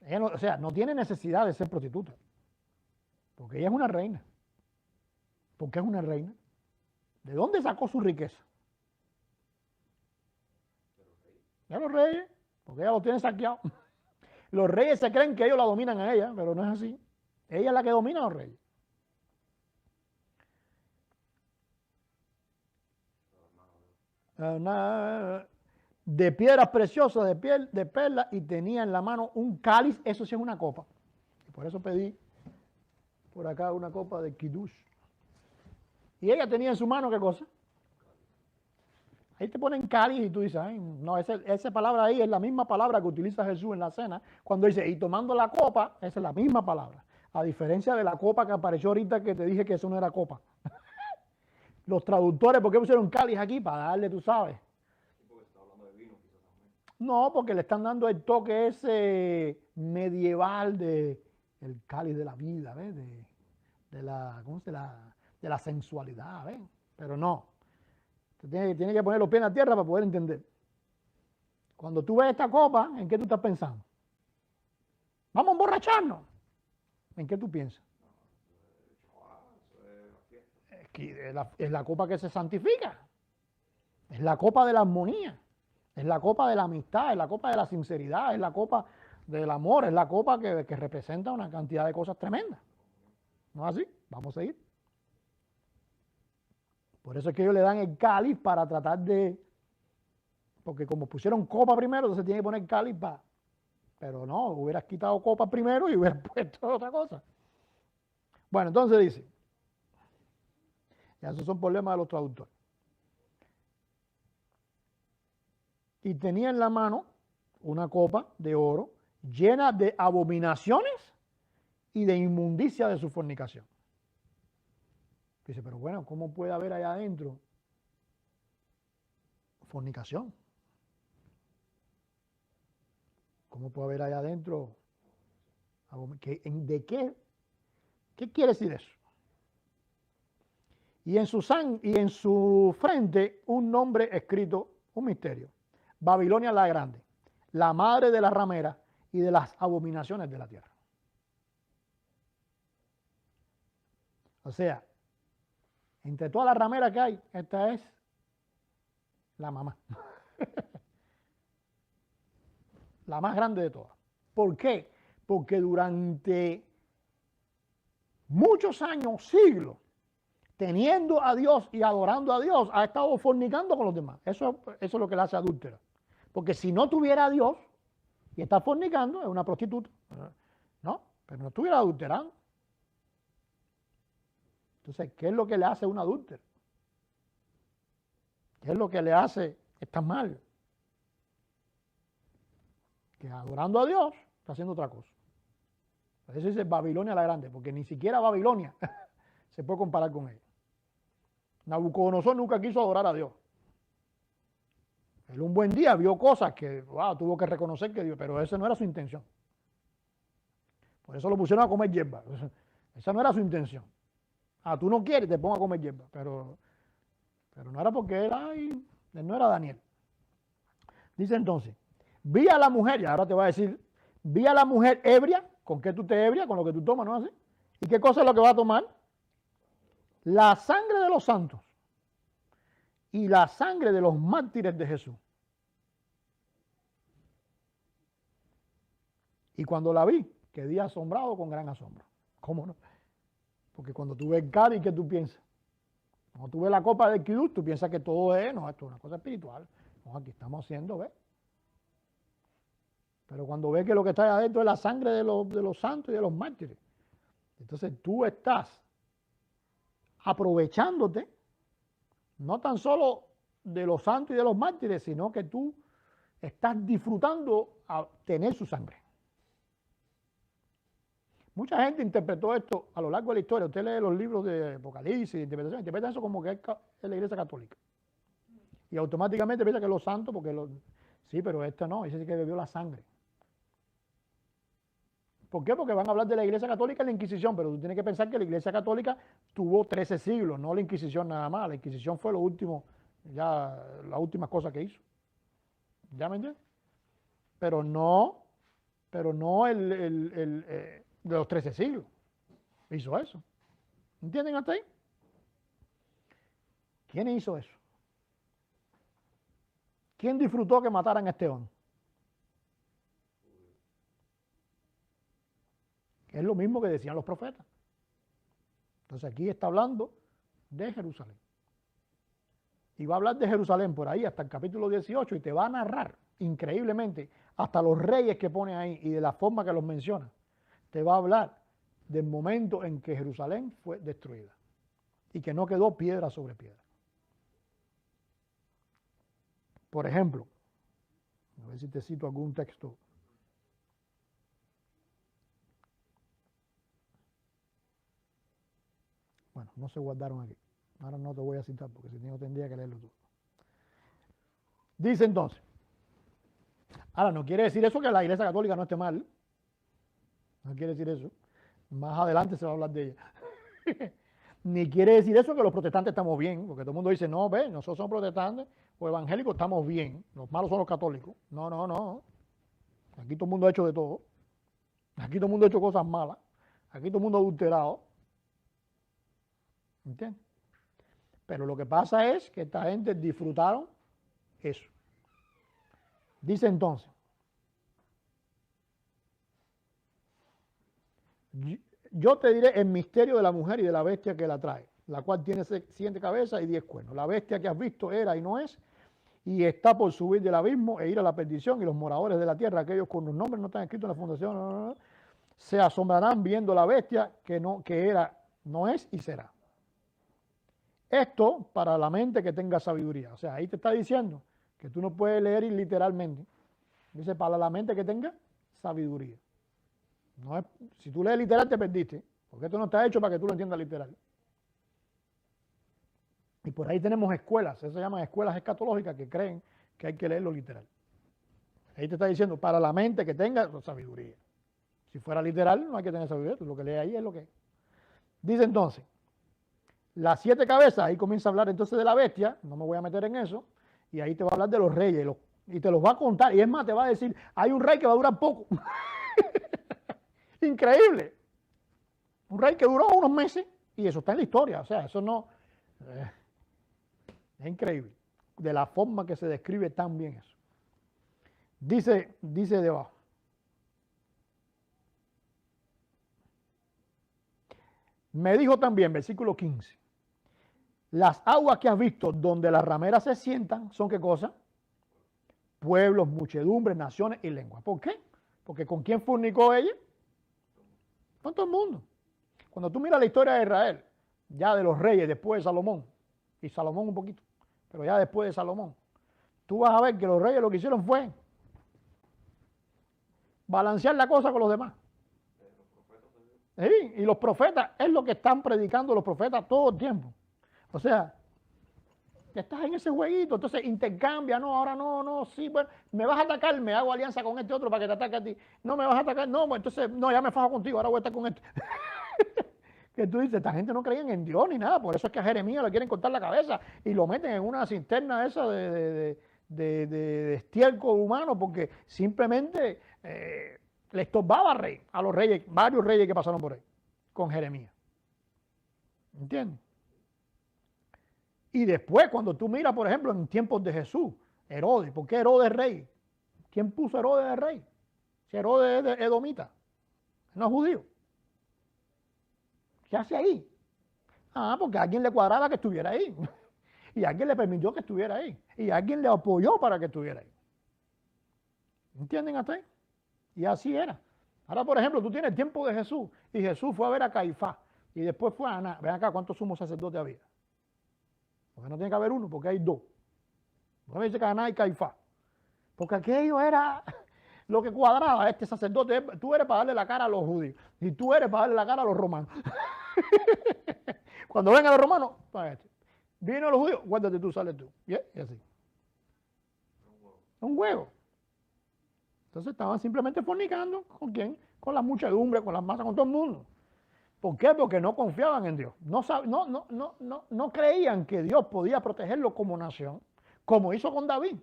Ella no, o sea, no tiene necesidad de ser prostituta, porque ella es una reina. ¿Por qué es una reina? ¿De dónde sacó su riqueza? De los reyes, porque ella lo tiene saqueado. Los reyes se creen que ellos la dominan a ella, pero no es así. Ella es la que domina a los reyes. De piedras preciosas, de piel, de perlas, y tenía en la mano un cáliz, eso sí es una copa. Y por eso pedí por acá una copa de Kiddush. Y ella tenía en su mano, ¿qué cosa? Ahí te ponen cáliz y tú dices, ay, no, esa palabra ahí es la misma palabra que utiliza Jesús en la cena, cuando dice, y tomando la copa, esa es la misma palabra. A diferencia de la copa que apareció ahorita, que te dije que eso no era copa. Los traductores, ¿por qué pusieron cáliz aquí? Para darle, tú sabes. Porque está hablando de vino, quizás también. No, porque le están dando el toque ese medieval de el cáliz de la vida, ¿ves? De la, ¿cómo se la? De la sensualidad, ¿ves? Pero no. Tiene que poner los pies en la tierra para poder entender. Cuando tú ves esta copa, ¿en qué tú estás pensando? Vamos a emborracharnos. ¿En qué tú piensas? Es la copa que se santifica. Es la copa de la armonía. Es la copa de la amistad. Es la copa de la sinceridad. Es la copa del amor. Es la copa que representa una cantidad de cosas tremendas. ¿No es así? Vamos a seguir. Por eso es que ellos le dan el cáliz para tratar de... Porque como pusieron copa primero, entonces tiene que poner cáliz para... Pero no, hubieras quitado copa primero y hubieras puesto otra cosa. Bueno, entonces dice... Ya esos son problemas de los traductores. Y tenía en la mano una copa de oro llena de abominaciones y de inmundicia de su fornicación. Dice, pero bueno, ¿cómo puede haber allá adentro fornicación? ¿Cómo puede haber allá adentro? ¿De qué? ¿Qué quiere decir eso? Y en su frente un nombre escrito, un misterio. Babilonia la Grande, la madre de las rameras y de las abominaciones de la tierra. O sea, entre todas las rameras que hay, esta es la mamá. La más grande de todas. ¿Por qué? Porque durante muchos años, siglos, teniendo a Dios y adorando a Dios, ha estado fornicando con los demás. Eso es lo que la hace adúltera. Porque si no tuviera a Dios y está fornicando, es una prostituta. ¿No? Pero no estuviera adulterando. Entonces, ¿qué es lo que le hace a un adúltero? ¿Qué es lo que le hace? Está mal. Que adorando a Dios está haciendo otra cosa. Por eso dice Babilonia la Grande, porque ni siquiera Babilonia se puede comparar con ella. Nabucodonosor nunca quiso adorar a Dios. Él un buen día vio cosas que tuvo que reconocer que Dios, pero esa no era su intención. Por eso lo pusieron a comer hierba. Esa no era su intención. Tú no quieres, te pongo a comer hierba. Pero no era porque él no era Daniel. Dice entonces, vi a la mujer, y ahora te voy a decir, vi a la mujer ebria. ¿Con qué tú te ebrias? Con lo que tú tomas, ¿no es así? ¿Y qué cosa es lo que va a tomar? La sangre de los santos y la sangre de los mártires de Jesús. Y cuando la vi, quedé asombrado con gran asombro. ¿Cómo no? Porque cuando tú ves cáliz, ¿qué tú piensas? Cuando tú ves la copa del Kiddush, tú piensas que todo es, no, esto es una cosa espiritual. No, aquí estamos haciendo, ¿ves? Pero cuando ves que lo que está ahí adentro es la sangre de los santos y de los mártires, entonces tú estás aprovechándote no tan solo de los santos y de los mártires, sino que tú estás disfrutando a tener su sangre. Mucha gente interpretó esto a lo largo de la historia. Usted lee los libros de Apocalipsis, interpreta eso como que es la Iglesia Católica. Y automáticamente piensa que los santos, sí, pero esto no, dice que bebió la sangre. ¿Por qué? Porque van a hablar de la Iglesia Católica en la Inquisición, pero tú tienes que pensar que la Iglesia Católica tuvo 13 siglos, no la Inquisición nada más. La Inquisición fue lo último, ya la última cosa que hizo. ¿Ya me entiendes? Pero no de los 13 siglos. Hizo eso. ¿Entienden hasta ahí? ¿Quién hizo eso? ¿Quién disfrutó que mataran a Esteban? Es lo mismo que decían los profetas. Entonces aquí está hablando de Jerusalén. Y va a hablar de Jerusalén por ahí hasta el capítulo 18 y te va a narrar increíblemente hasta los reyes que pone ahí y de la forma que los menciona. Te va a hablar del momento en que Jerusalén fue destruida y que no quedó piedra sobre piedra. Por ejemplo, a ver si te cito algún texto. Bueno, no se guardaron aquí. Ahora no te voy a citar porque si no tendría que leerlo tú. Dice entonces, ahora no quiere decir eso que la Iglesia Católica no esté mal. No quiere decir eso. Más adelante se va a hablar de ella. Ni quiere decir eso que los protestantes estamos bien, porque todo el mundo dice, no, ve, nosotros somos protestantes o evangélicos, estamos bien. Los malos son los católicos. No, no, no. Aquí todo el mundo ha hecho de todo. Aquí todo el mundo ha hecho cosas malas. Aquí todo el mundo ha adulterado. ¿Entiendes? Pero lo que pasa es que esta gente disfrutaron eso. Dice entonces, yo te diré el misterio de la mujer y de la bestia que la trae, la cual tiene 7 cabezas y 10 cuernos. La bestia que has visto era y no es, y está por subir del abismo e ir a la perdición, y los moradores de la tierra, aquellos cuyos nombres no están escritos en la fundación, se asombrarán viendo la bestia que era, no es y será. Esto para la mente que tenga sabiduría. O sea, ahí te está diciendo que tú no puedes leer literalmente. Dice, para la mente que tenga sabiduría. No es, si tú lees literal te perdiste, porque esto no está hecho para que tú lo entiendas literal. Y por ahí tenemos escuelas, eso se llaman escuelas escatológicas que creen que hay que leerlo literal. Ahí te está diciendo, para la mente que tenga sabiduría. Si fuera literal, no hay que tener sabiduría, lo que lee ahí es lo que es. Dice entonces, las 7 cabezas, ahí comienza a hablar entonces de la bestia, no me voy a meter en eso, y ahí te va a hablar de los reyes, y te los va a contar, y es más, te va a decir, hay un rey que va a durar poco. Increíble. Un rey que duró unos meses, y eso está en la historia, o sea, eso no... es increíble, de la forma que se describe tan bien eso. Dice debajo. Me dijo también, versículo 15, las aguas que has visto donde las rameras se sientan, ¿son qué cosa? Pueblos, muchedumbres, naciones y lenguas. ¿Por qué? Porque ¿con quién fornicó ella? Con todo el mundo. Cuando tú miras la historia de Israel, ya de los reyes después de Salomón, y Salomón un poquito, pero ya después de Salomón, tú vas a ver que los reyes lo que hicieron fue balancear la cosa con los demás. Sí, y los profetas es lo que están predicando los profetas todo el tiempo. O sea, estás en ese jueguito, entonces intercambia, no, ahora no, sí, bueno, me vas a atacar, me hago alianza con este otro para que te ataque a ti. No me vas a atacar, no, pues entonces, no, ya me fajo contigo, ahora voy a estar con este. Que tú dices, esta gente no creía en Dios ni nada, por eso es que a Jeremías le quieren cortar la cabeza y lo meten en una cisterna esa de estiércol humano, porque simplemente le estorbaba a los reyes, varios reyes que pasaron por ahí, con Jeremías. ¿Entiendes? Y después, cuando tú miras, por ejemplo, en tiempos de Jesús, Herodes, ¿por qué Herodes rey? ¿Quién puso a Herodes de rey? Si Herodes es edomita, no es judío. ¿Qué hace ahí? Ah, porque a alguien le cuadraba que estuviera ahí. Y alguien le permitió que estuviera ahí. Y alguien le apoyó para que estuviera ahí. ¿Entienden hasta ahí? Y así era. Ahora, por ejemplo, tú tienes el tiempo de Jesús. Y Jesús fue a ver a Caifás. Y después fue a Aná. Ven acá, ¿cuántos sumos sacerdotes había? Porque no tiene que haber uno, porque hay 2. No me dice que Aná y Caifás. Porque aquello era lo que cuadraba. Este sacerdote, tú eres para darle la cara a los judíos y tú eres para darle la cara a los romanos. Cuando vengan los romanos, para este. Vienen los judíos, guárdate tú, sales tú. Y así. Un juego. Entonces estaban simplemente fornicando. ¿Con quién? Con la muchedumbre, con las masas, con todo el mundo. ¿Por qué? Porque no confiaban en Dios. No creían que Dios podía protegerlo como nación, como hizo con David.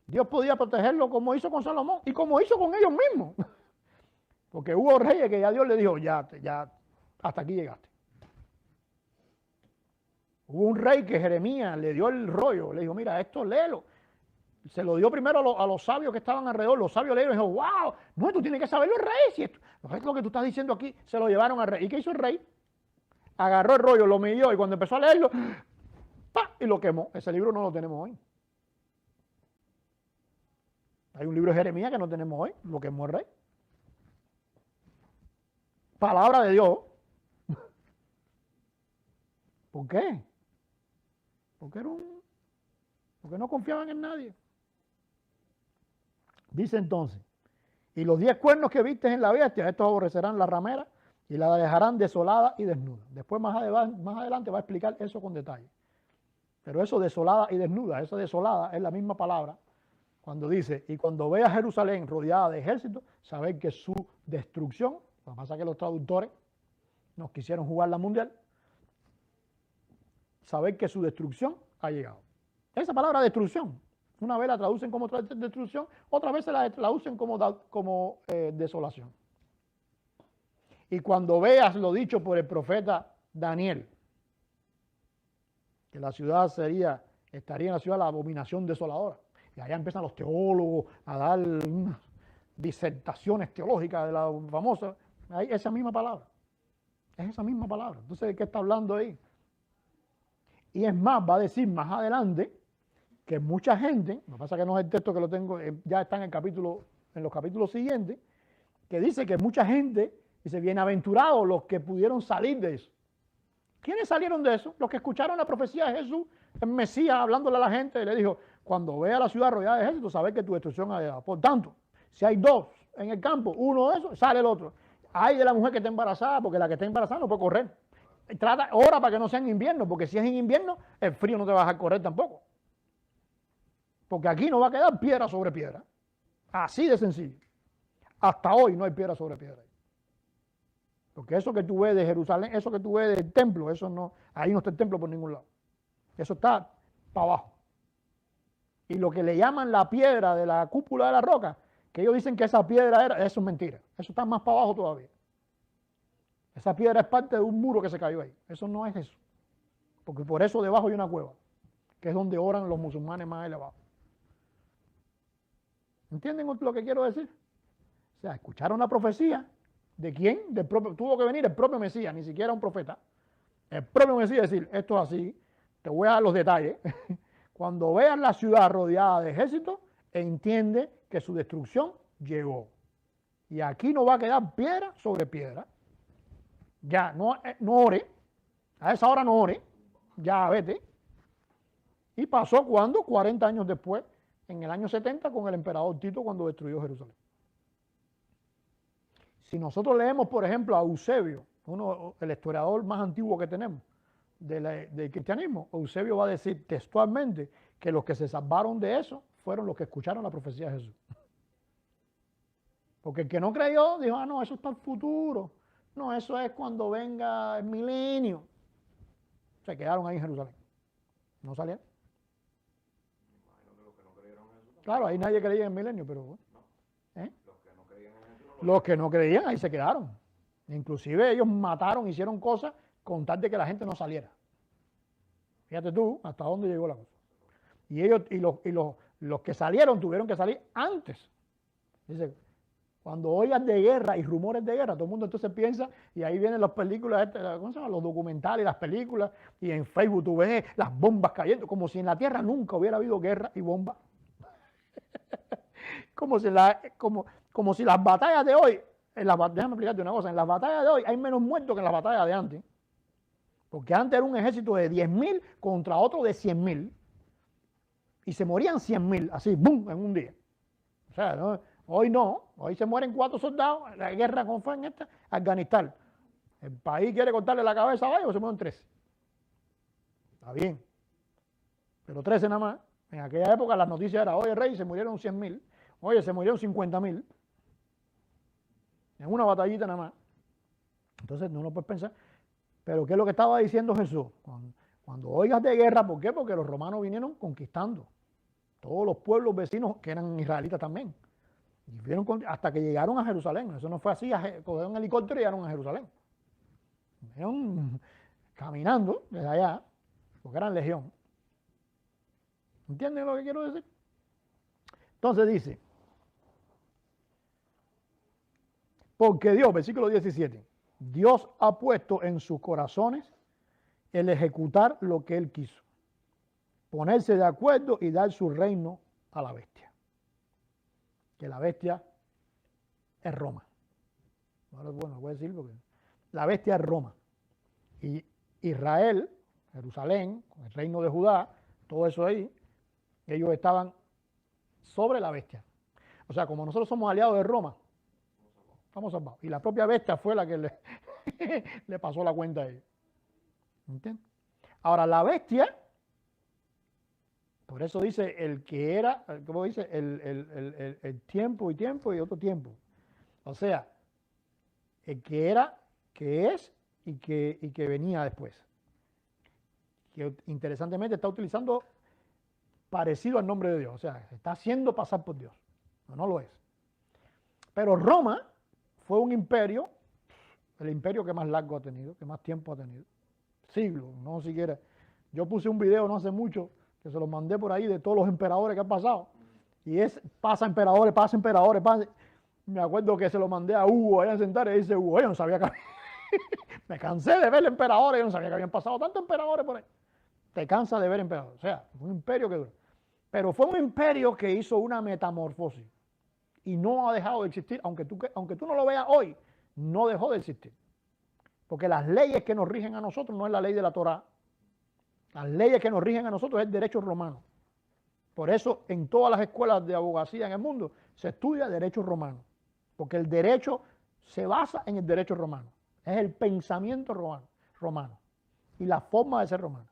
Dios podía protegerlo como hizo con Salomón y como hizo con ellos mismos. Porque hubo reyes que ya Dios le dijo, ya, hasta aquí llegaste. Hubo un rey que Jeremías le dio el rollo, le dijo, mira, esto léelo. Se lo dio primero a los sabios que estaban alrededor. Los sabios leyeron y dijo, wow, no, tú tienes que saberlo el rey. Si esto, lo que tú estás diciendo aquí, se lo llevaron al rey. ¿Y qué hizo el rey? Agarró el rollo, lo midió y cuando empezó a leerlo, ¡pah! Y lo quemó. Ese libro no lo tenemos hoy. Hay un libro de Jeremías que no tenemos hoy, lo quemó el rey. Palabra de Dios. ¿Por qué? Porque no confiaban en nadie. Dice entonces, y los 10 cuernos que vistes en la bestia, estos aborrecerán la ramera y la dejarán desolada y desnuda. Después más adelante va a explicar eso con detalle. Pero eso desolada y desnuda, eso desolada es la misma palabra. Cuando dice, y cuando veas Jerusalén rodeada de ejércitos, sabed que su destrucción, lo que pasa es que los traductores nos quisieron jugar la mundial, sabed que su destrucción ha llegado. Esa palabra destrucción, una vez la traducen como destrucción, otra vez se la traducen como desolación. Y cuando veas lo dicho por el profeta Daniel, que la ciudad estaría en la ciudad la abominación desoladora. Y allá empiezan los teólogos a dar disertaciones teológicas de la famosa. Ahí, esa misma palabra. Es esa misma palabra. Entonces, ¿de qué está hablando ahí? Y es más, va a decir más adelante que mucha gente, lo que pasa es que no es el texto que lo tengo, ya está en los capítulos siguientes, que dice que mucha gente, dice, bienaventurados los que pudieron salir de eso. ¿Quiénes salieron de eso? Los que escucharon la profecía de Jesús, el Mesías, hablándole a la gente, y le dijo, cuando vea la ciudad rodeada de ejércitos, sabed que tu destrucción ha llegado. Por tanto, si hay dos en el campo, uno de esos, sale el otro. Hay de la mujer que está embarazada, porque la que está embarazada no puede correr. Ora para que no sea en invierno, porque si es en invierno, el frío no te va a dejar correr tampoco. Porque aquí no va a quedar piedra sobre piedra. Así de sencillo. Hasta hoy no hay piedra sobre piedra. Porque eso que tú ves de Jerusalén, eso que tú ves del templo, eso no, ahí no está el templo por ningún lado. Eso está para abajo. Y lo que le llaman la piedra de la cúpula de la roca, que ellos dicen que esa piedra era, eso es mentira. Eso está más para abajo todavía. Esa piedra es parte de un muro que se cayó ahí. Eso no es eso. Porque por eso debajo hay una cueva, que es donde oran los musulmanes más elevados. ¿Entienden lo que quiero decir? O sea, escucharon la profecía. ¿De quién? Del propio, tuvo que venir el propio Mesías, ni siquiera un profeta. El propio Mesías decir, esto es así, te voy a dar los detalles. Cuando veas la ciudad rodeada de ejércitos, entiende que su destrucción llegó. Y aquí no va a quedar piedra sobre piedra. Ya, no ore. A esa hora no ore. Ya vete. Y pasó cuando, 40 años después, en el año 70, con el emperador Tito cuando destruyó Jerusalén. Si nosotros leemos, por ejemplo, a Eusebio, el historiador más antiguo que tenemos del cristianismo, Eusebio va a decir textualmente que los que se salvaron de eso fueron los que escucharon la profecía de Jesús. Porque el que no creyó dijo, no, eso está en el futuro. No, eso es cuando venga el milenio. Se quedaron ahí en Jerusalén. No salieron. Claro, ahí nadie creía en el milenio, pero bueno. Los que no creían, ahí se quedaron. Inclusive ellos mataron, hicieron cosas con tal de que la gente no saliera. Fíjate tú hasta dónde llegó la cosa. Y ellos los que salieron tuvieron que salir antes. Dice, cuando oigas de guerra y rumores de guerra, todo el mundo entonces piensa, y ahí vienen las películas, ¿cómo se llama? Los documentales, las películas, y en Facebook tú ves las bombas cayendo, como si en la tierra nunca hubiera habido guerra y bombas. como si las batallas de hoy, déjame explicarte una cosa, en las batallas de hoy hay menos muertos que en las batallas de antes. Porque antes era un ejército de 10.000 contra otro de 100.000. y se morían 100.000, así, ¡bum!, en un día. O sea, hoy no, hoy se mueren 4 soldados, la guerra con fue en esta, Afganistán. El país quiere cortarle la cabeza a varios, se mueren 13. Está bien, pero 13 nada más. En aquella época las noticias eran, oye, rey, se murieron 100.000, oye, se murieron 50.000. En una batallita nada más. Entonces no lo puedes pensar. Pero ¿qué es lo que estaba diciendo Jesús? Cuando oigas de guerra, ¿por qué? Porque los romanos vinieron conquistando todos los pueblos vecinos que eran israelitas también. Y vieron hasta que llegaron a Jerusalén. Eso no fue así, cogieron un helicóptero y llegaron a Jerusalén. Vinieron caminando desde allá, porque eran legión. ¿Entienden lo que quiero decir? Entonces dice, porque Dios, versículo 17, Dios ha puesto en sus corazones el ejecutar lo que Él quiso, ponerse de acuerdo y dar su reino a la bestia. Que la bestia es Roma. Ahora, bueno, voy a decir porque la bestia es Roma. Y Israel, Jerusalén, el reino de Judá, todo eso ahí, ellos estaban sobre la bestia. O sea, como nosotros somos aliados de Roma, estamos salvados. Y la propia bestia fue la que le pasó la cuenta a ellos. ¿Entiendes? Ahora, la bestia, por eso dice el que era, ¿cómo dice? El tiempo y otro tiempo. O sea, el que era, que es y que venía después. Que interesantemente está utilizando parecido al nombre de Dios. O sea, se está haciendo pasar por Dios. No lo es. Pero Roma fue un imperio, el imperio que más largo ha tenido, que más tiempo ha tenido. Siglos, no siquiera. Yo puse un video no hace mucho, que se lo mandé por ahí, de todos los emperadores que han pasado. Y pasa emperadores. Me acuerdo que se lo mandé a Hugo allá en Centares y dice Hugo, yo no sabía que me cansé de ver emperadores, yo no sabía que habían pasado tantos emperadores por ahí. Te cansas de ver emperadores. O sea, un imperio que duró. Pero fue un imperio que hizo una metamorfosis y no ha dejado de existir, aunque tú no lo veas hoy, no dejó de existir. Porque las leyes que nos rigen a nosotros no es la ley de la Torá. Las leyes que nos rigen a nosotros es el derecho romano. Por eso en todas las escuelas de abogacía en el mundo se estudia derecho romano. Porque el derecho se basa en el derecho romano. Es el pensamiento romano y la forma de ser romano.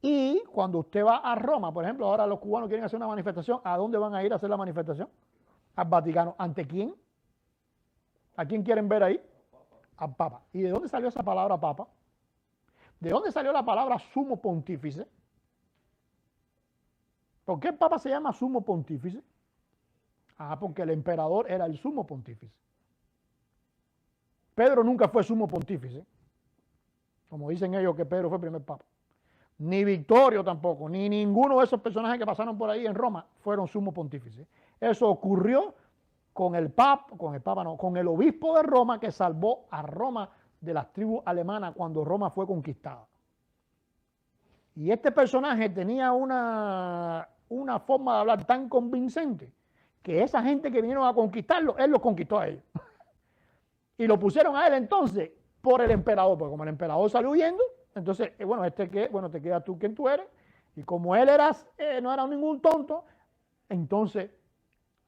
Y cuando usted va a Roma, por ejemplo, ahora los cubanos quieren hacer una manifestación, ¿a dónde van a ir a hacer la manifestación? Al Vaticano. ¿Ante quién? ¿A quién quieren ver ahí? Al Papa. ¿Y de dónde salió esa palabra Papa? ¿De dónde salió la palabra sumo pontífice? ¿Por qué el Papa se llama sumo pontífice? Porque el emperador era el sumo pontífice. Pedro nunca fue sumo pontífice, como dicen ellos que Pedro fue el primer Papa. Ni Victorio tampoco, ni ninguno de esos personajes que pasaron por ahí en Roma fueron sumo pontífices. Eso ocurrió con el obispo de Roma que salvó a Roma de las tribus alemanas cuando Roma fue conquistada. Y este personaje tenía una forma de hablar tan convincente que esa gente que vinieron a conquistarlo, él los conquistó a ellos. Y lo pusieron a él entonces por el emperador, porque como el emperador salió huyendo, entonces, te quedas tú quien tú eres, y como él no era ningún tonto, entonces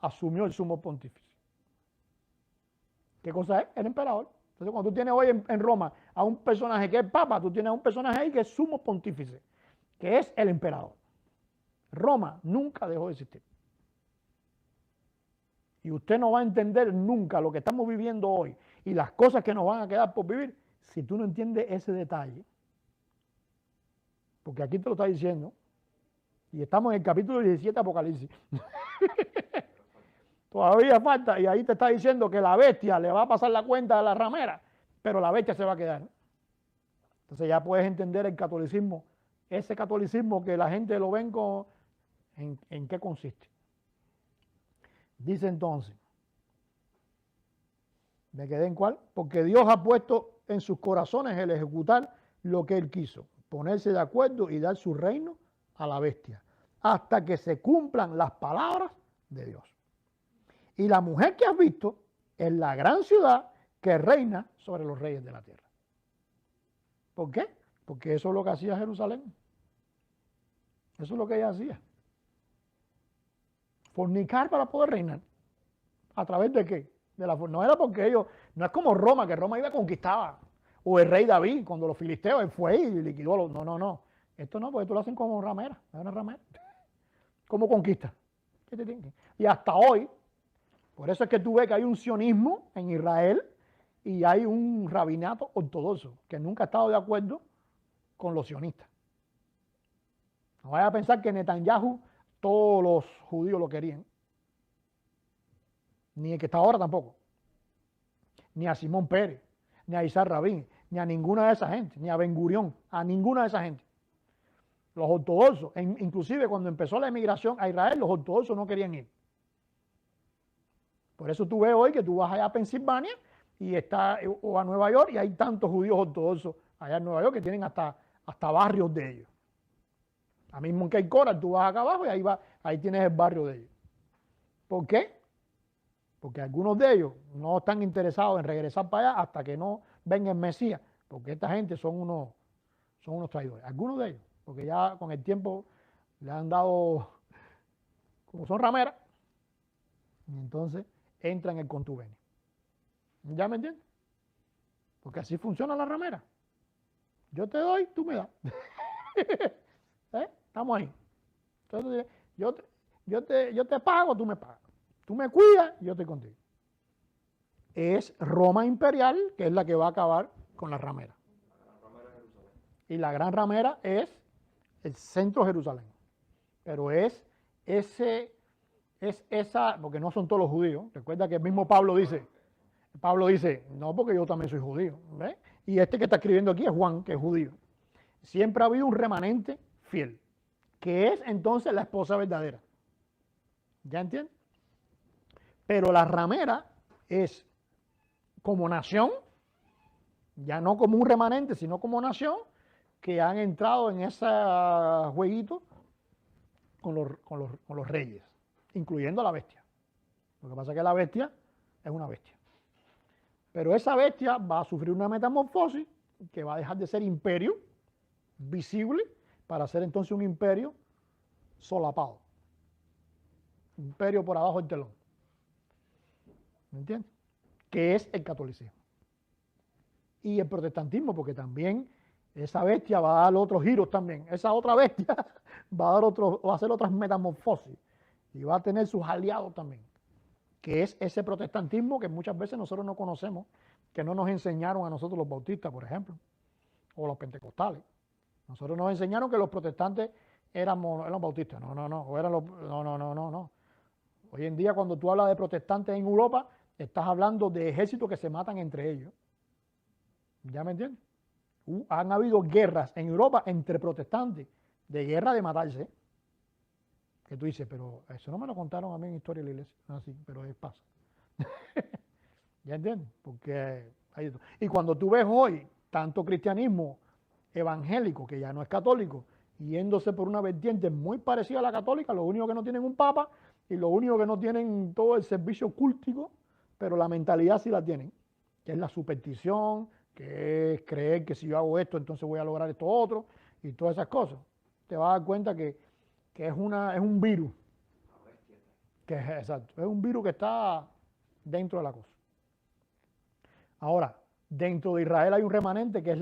asumió el sumo pontífice. ¿Qué cosa es? El emperador. Entonces, cuando tú tienes hoy en Roma a un personaje que es papa, tú tienes a un personaje ahí que es sumo pontífice, que es el emperador. Roma nunca dejó de existir. Y usted no va a entender nunca lo que estamos viviendo hoy y las cosas que nos van a quedar por vivir si tú no entiendes ese detalle. Porque aquí te lo está diciendo. Y estamos en el capítulo 17 de Apocalipsis. Todavía falta. Y ahí te está diciendo que la bestia le va a pasar la cuenta a la ramera. Pero la bestia se va a quedar. Entonces ya puedes entender el catolicismo. Ese catolicismo que la gente lo ven en qué consiste. Dice entonces. ¿Me quedé en cuál? Porque Dios ha puesto en sus corazones el ejecutar lo que Él quiso. Ponerse de acuerdo y dar su reino a la bestia, hasta que se cumplan las palabras de Dios. Y la mujer que has visto es la gran ciudad que reina sobre los reyes de la tierra. ¿Por qué? Porque eso es lo que hacía Jerusalén. Eso es lo que ella hacía. fornicar para poder reinar. ¿A través de qué? No era porque ellos, no es como Roma, que Roma iba a conquistar, o el rey David, cuando los filisteos, él fue y liquidó a los, no. Esto no, porque esto lo hacen como ramera, es una ramera. ¿Cómo conquista? Y hasta hoy, por eso es que tú ves que hay un sionismo en Israel y hay un rabinato ortodoxo que nunca ha estado de acuerdo con los sionistas. No vaya a pensar que Netanyahu todos los judíos lo querían. Ni el que está ahora tampoco. Ni a Simón Pérez, ni a Isaac Rabin, ni a ninguna de esa gente, ni a Ben Gurión, a ninguna de esa gente. Los ortodoxos, inclusive cuando empezó la emigración a Israel, los ortodoxos no querían ir. Por eso tú ves hoy que tú vas allá a Pensilvania y o a Nueva York y hay tantos judíos ortodoxos allá en Nueva York que tienen hasta barrios de ellos. A mismo en Cape Coral tú vas acá abajo y ahí tienes el barrio de ellos. ¿Por qué? Porque algunos de ellos no están interesados en regresar para allá hasta que no venga el Mesías, porque esta gente son unos traidores. Algunos de ellos, porque ya con el tiempo le han dado, como son rameras, y entonces entran en el contubernio. ¿Ya me entiendes? Porque así funciona la ramera. Yo te doy, tú me das. Estamos ahí. Entonces, yo te pago, tú me pagas. Tú me cuidas, yo estoy contigo. Es Roma imperial, que es la que va a acabar con la ramera. Y la gran ramera es el centro de Jerusalén. Pero es esa, porque no son todos los judíos. Recuerda que el mismo Pablo dice, no, porque yo también soy judío. ¿Ves? Y este que está escribiendo aquí es Juan, que es judío. Siempre ha habido un remanente fiel, que es entonces la esposa verdadera. ¿Ya entiendes? Pero la ramera es como nación, ya no como un remanente, sino como nación, que han entrado en ese jueguito con los reyes, incluyendo a la bestia. Lo que pasa es que la bestia es una bestia. Pero esa bestia va a sufrir una metamorfosis que va a dejar de ser imperio visible para ser entonces un imperio solapado. Imperio por abajo del telón. ¿Me entiendes? Que es el catolicismo. Y el protestantismo, porque también esa bestia va a dar otros giros también. Esa otra bestia va a hacer otras metamorfosis y va a tener sus aliados también, que es ese protestantismo que muchas veces nosotros no conocemos, que no nos enseñaron a nosotros los bautistas, por ejemplo, o los pentecostales. Nosotros nos enseñaron que los protestantes eran bautistas. No. Hoy en día, cuando tú hablas de protestantes en Europa, estás hablando de ejércitos que se matan entre ellos. ¿Ya me entiendes? Han habido guerras en Europa entre protestantes, de guerra de matarse. Que tú dices, pero eso no me lo contaron a mí en historia de la iglesia. Así, pero pasa. ¿Ya entiendes? Porque y cuando tú ves hoy tanto cristianismo evangélico, que ya no es católico, yéndose por una vertiente muy parecida a la católica, lo único que no tienen un papa y lo único que no tienen todo el servicio cultico, pero la mentalidad sí la tienen, que es la superstición, que es creer que si yo hago esto, entonces voy a lograr esto otro, y todas esas cosas. Te vas a dar cuenta que es un virus. Exacto, es un virus que está dentro de la cosa. Ahora, dentro de Israel hay un remanente que es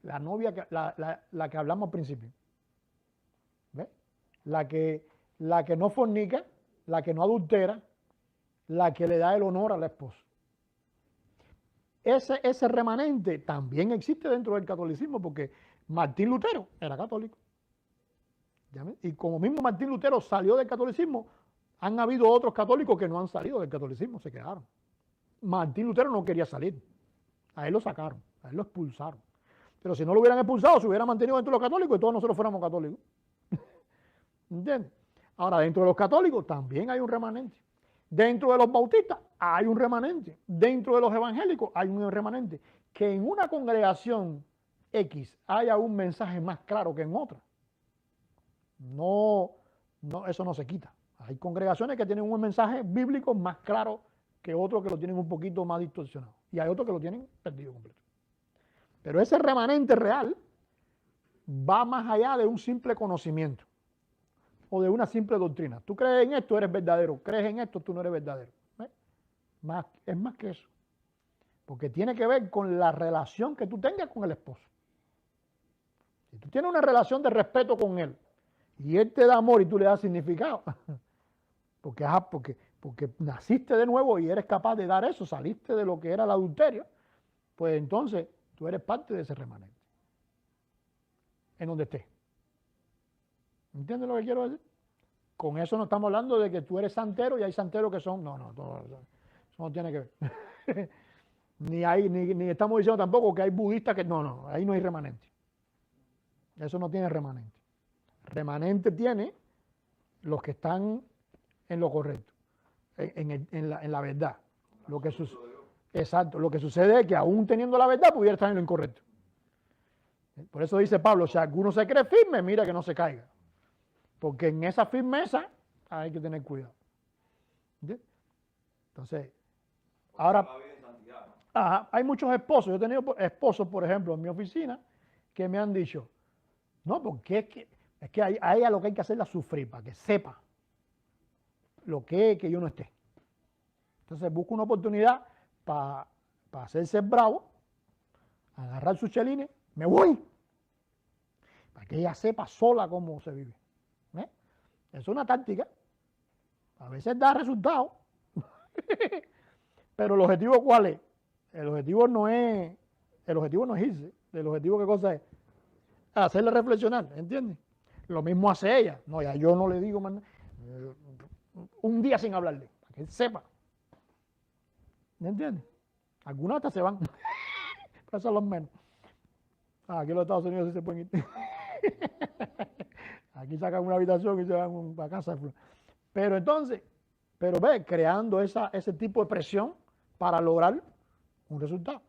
la novia, la que hablamos al principio. ¿Ves? La que no fornica, la que no adultera, la que le da el honor a la esposa. Ese remanente también existe dentro del catolicismo, porque Martín Lutero era católico. Y como mismo Martín Lutero salió del catolicismo, han habido otros católicos que no han salido del catolicismo, se quedaron. Martín Lutero no quería salir, a él lo sacaron, a él lo expulsaron. Pero si no lo hubieran expulsado, se hubiera mantenido dentro de los católicos y todos nosotros fuéramos católicos. ¿Entiendes? Ahora, dentro de los católicos también hay un remanente. Dentro de los bautistas hay un remanente. Dentro de los evangélicos hay un remanente. Que en una congregación X haya un mensaje más claro que en otra. No, eso no se quita. Hay congregaciones que tienen un mensaje bíblico más claro que otros que lo tienen un poquito más distorsionado. Y hay otros que lo tienen perdido completo. Pero ese remanente real va más allá de un simple conocimiento. o de una simple doctrina. Tú crees en esto, eres verdadero. Crees en esto, tú no eres verdadero. Es más que eso. Porque tiene que ver con la relación que tú tengas con el esposo. Si tú tienes una relación de respeto con él y él te da amor y tú le das significado, porque naciste de nuevo y eres capaz de dar eso, saliste de lo que era el adulterio, pues entonces tú eres parte de ese remanente. En donde estés. ¿Entiendes lo que quiero decir? Con eso no estamos hablando de que tú eres santero y hay santeros que son... No, eso no tiene que ver. ni estamos diciendo tampoco que hay budistas que... No, ahí no hay remanente. Eso no tiene remanente. Remanente tiene los que están en lo correcto, en la verdad. Exacto. Lo que sucede es que aún teniendo la verdad pudiera estar en lo incorrecto. Por eso dice Pablo, si alguno se cree firme, mira que no se caiga. Porque en esa firmeza hay que tener cuidado. ¿Entiendes? Entonces, ahora, hay muchos esposos. Yo he tenido esposos, por ejemplo, en mi oficina, que me han dicho, no, porque es que a ella lo que hay que hacerla sufrir, para que sepa lo que es que yo no esté. Entonces busco una oportunidad para hacerse bravo, agarrar sus chelines, me voy, para que ella sepa sola cómo se vive. Es una táctica, a veces da resultado, pero el objetivo ¿cuál es? El objetivo no es irse, el objetivo ¿qué cosa es? Hacerle reflexionar, ¿entiendes? Lo mismo hace ella, no, ya yo no le digo más nada, un día sin hablarle, para que él sepa, ¿me entiendes? Algunos hasta se van, pero eso son los menos. Aquí en los Estados Unidos sí se pueden ir. Aquí sacan una habitación y se van a casa. Pero entonces, ve, creando ese tipo de presión para lograr un resultado.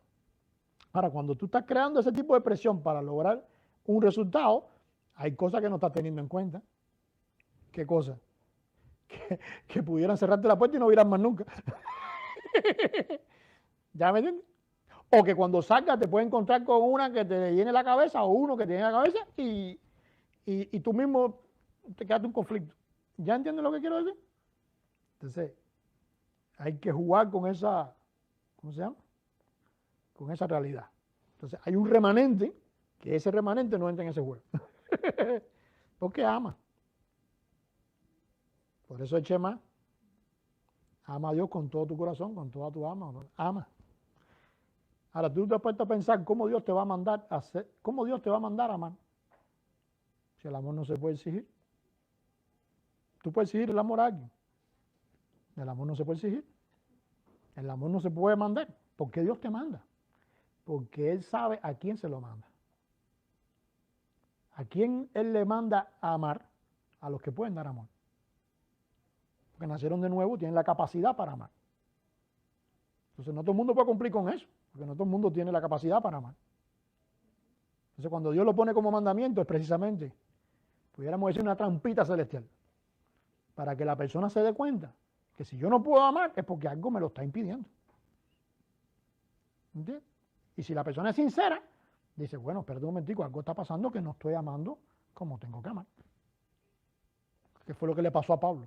Ahora, cuando tú estás creando ese tipo de presión para lograr un resultado, hay cosas que no estás teniendo en cuenta. ¿Qué cosas? Que pudieran cerrarte la puerta y no vieran más nunca. ¿Ya me entiendes? O que cuando salgas te puedes encontrar con una que te llene la cabeza o uno que te llene la cabeza y tú mismo te quedas en un conflicto. ¿Ya entiendes lo que quiero decir? Entonces, hay que jugar con esa, ¿cómo se llama? Con esa realidad. Entonces, hay un remanente, que ese remanente no entra en ese juego. Porque ama. Por eso el Shema, ama a Dios con todo tu corazón, con toda tu alma. Ama. Ahora, tú te has puesto a pensar cómo Dios te va a mandar a hacer, cómo Dios te va a mandar a amar. Si el amor no se puede exigir. Tú puedes exigir el amor a alguien. El amor no se puede exigir. El amor no se puede mandar. ¿Por qué Dios te manda? Porque Él sabe a quién se lo manda. ¿A quién Él le manda a amar? A los que pueden dar amor. Porque nacieron de nuevo, tienen la capacidad para amar. Entonces no todo el mundo puede cumplir con eso, porque no todo el mundo tiene la capacidad para amar. Entonces cuando Dios lo pone como mandamiento es precisamente, pudiéramos decir, una trampita celestial, para que la persona se dé cuenta que si yo no puedo amar es porque algo me lo está impidiendo. ¿Entiendes? Y si la persona es sincera, dice, bueno, espera un momentico, algo está pasando que no estoy amando como tengo que amar. ¿Qué fue lo que le pasó a Pablo?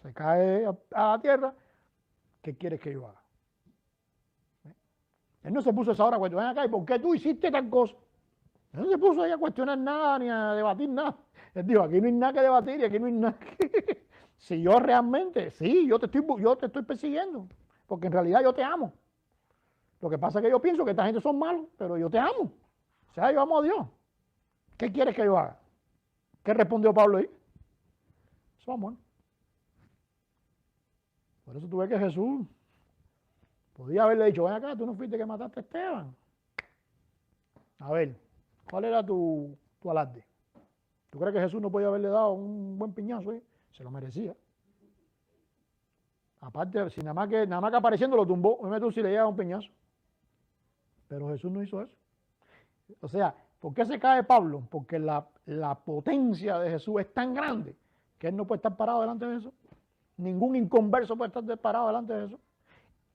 Se cae a la tierra, ¿qué quieres que yo haga? Él no se puso esa hora a cuestionar acá, ¿y por qué tú hiciste tal cosa? Él no se puso ahí a cuestionar nada, ni a debatir nada. Él dijo, aquí no hay nada que debatir y aquí no hay nada que... Si yo realmente, sí, yo te estoy persiguiendo, porque en realidad yo te amo. Lo que pasa es que yo pienso que esta gente son malos, pero yo te amo. O sea, yo amo a Dios. ¿Qué quieres que yo haga? ¿Qué respondió Pablo ahí? Eso es amor. Por eso tú ves que Jesús podía haberle dicho, ven acá, tú no fuiste que mataste a Esteban. A ver, ¿cuál era tu alarde? ¿Tú crees que Jesús no podía haberle dado un buen piñazo ahí? Se lo merecía. Aparte, si nada más que apareciendo lo tumbó, dime tú si le llega un piñazo. Pero Jesús no hizo eso. O sea, ¿por qué se cae Pablo? Porque la potencia de Jesús es tan grande que él no puede estar parado delante de eso. Ningún inconverso puede estar parado delante de eso.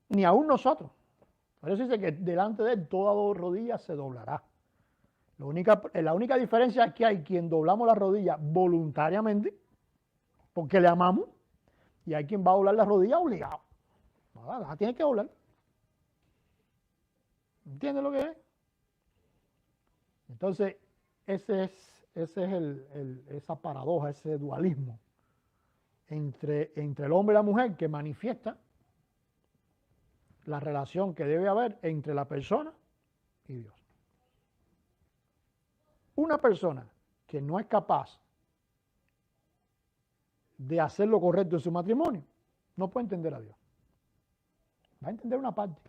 Ni aún nosotros. Por eso dice que delante de él toda rodilla se doblará. La única diferencia es que hay quien doblamos la rodilla voluntariamente porque le amamos, y hay quien va a doblar la rodilla obligado. No, la tiene que doblar. ¿Entiendes lo que es? Entonces, esa paradoja, ese dualismo entre el hombre y la mujer que manifiesta la relación que debe haber entre la persona y Dios. Una persona que no es capaz de hacer lo correcto en su matrimonio, no puede entender a Dios. Va a entender una parte,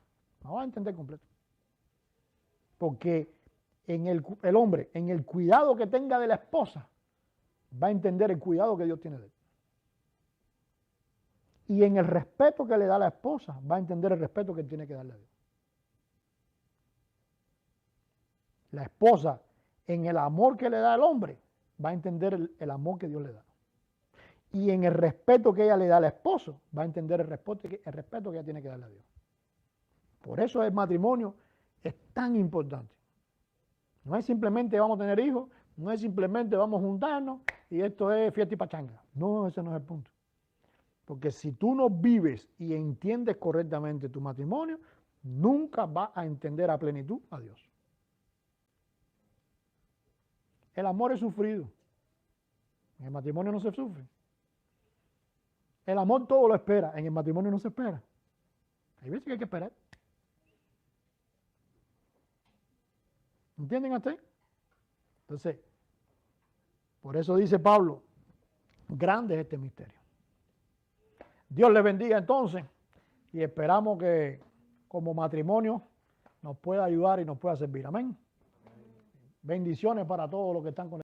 no va a entender completo. Porque el hombre, en el cuidado que tenga de la esposa, va a entender el cuidado que Dios tiene de él. Y en el respeto que le da a la esposa, va a entender el respeto que él tiene que darle a Dios. La esposa, en el amor que le da al hombre, va a entender el amor que Dios le da. Y en el respeto que ella le da al esposo, va a entender el respeto que ella tiene que darle a Dios. Por eso el matrimonio es tan importante. No es simplemente vamos a tener hijos, no es simplemente vamos a juntarnos y esto es fiesta y pachanga. No, ese no es el punto. Porque si tú no vives y entiendes correctamente tu matrimonio, nunca vas a entender a plenitud a Dios. El amor es sufrido. En el matrimonio no se sufre. El amor todo lo espera. En el matrimonio no se espera. Hay veces que hay que esperar. ¿Entienden hasta ahí? Entonces, por eso dice Pablo, grande es este misterio. Dios les bendiga entonces y esperamos que como matrimonio nos pueda ayudar y nos pueda servir. Amén. Bendiciones para todos los que están conectados.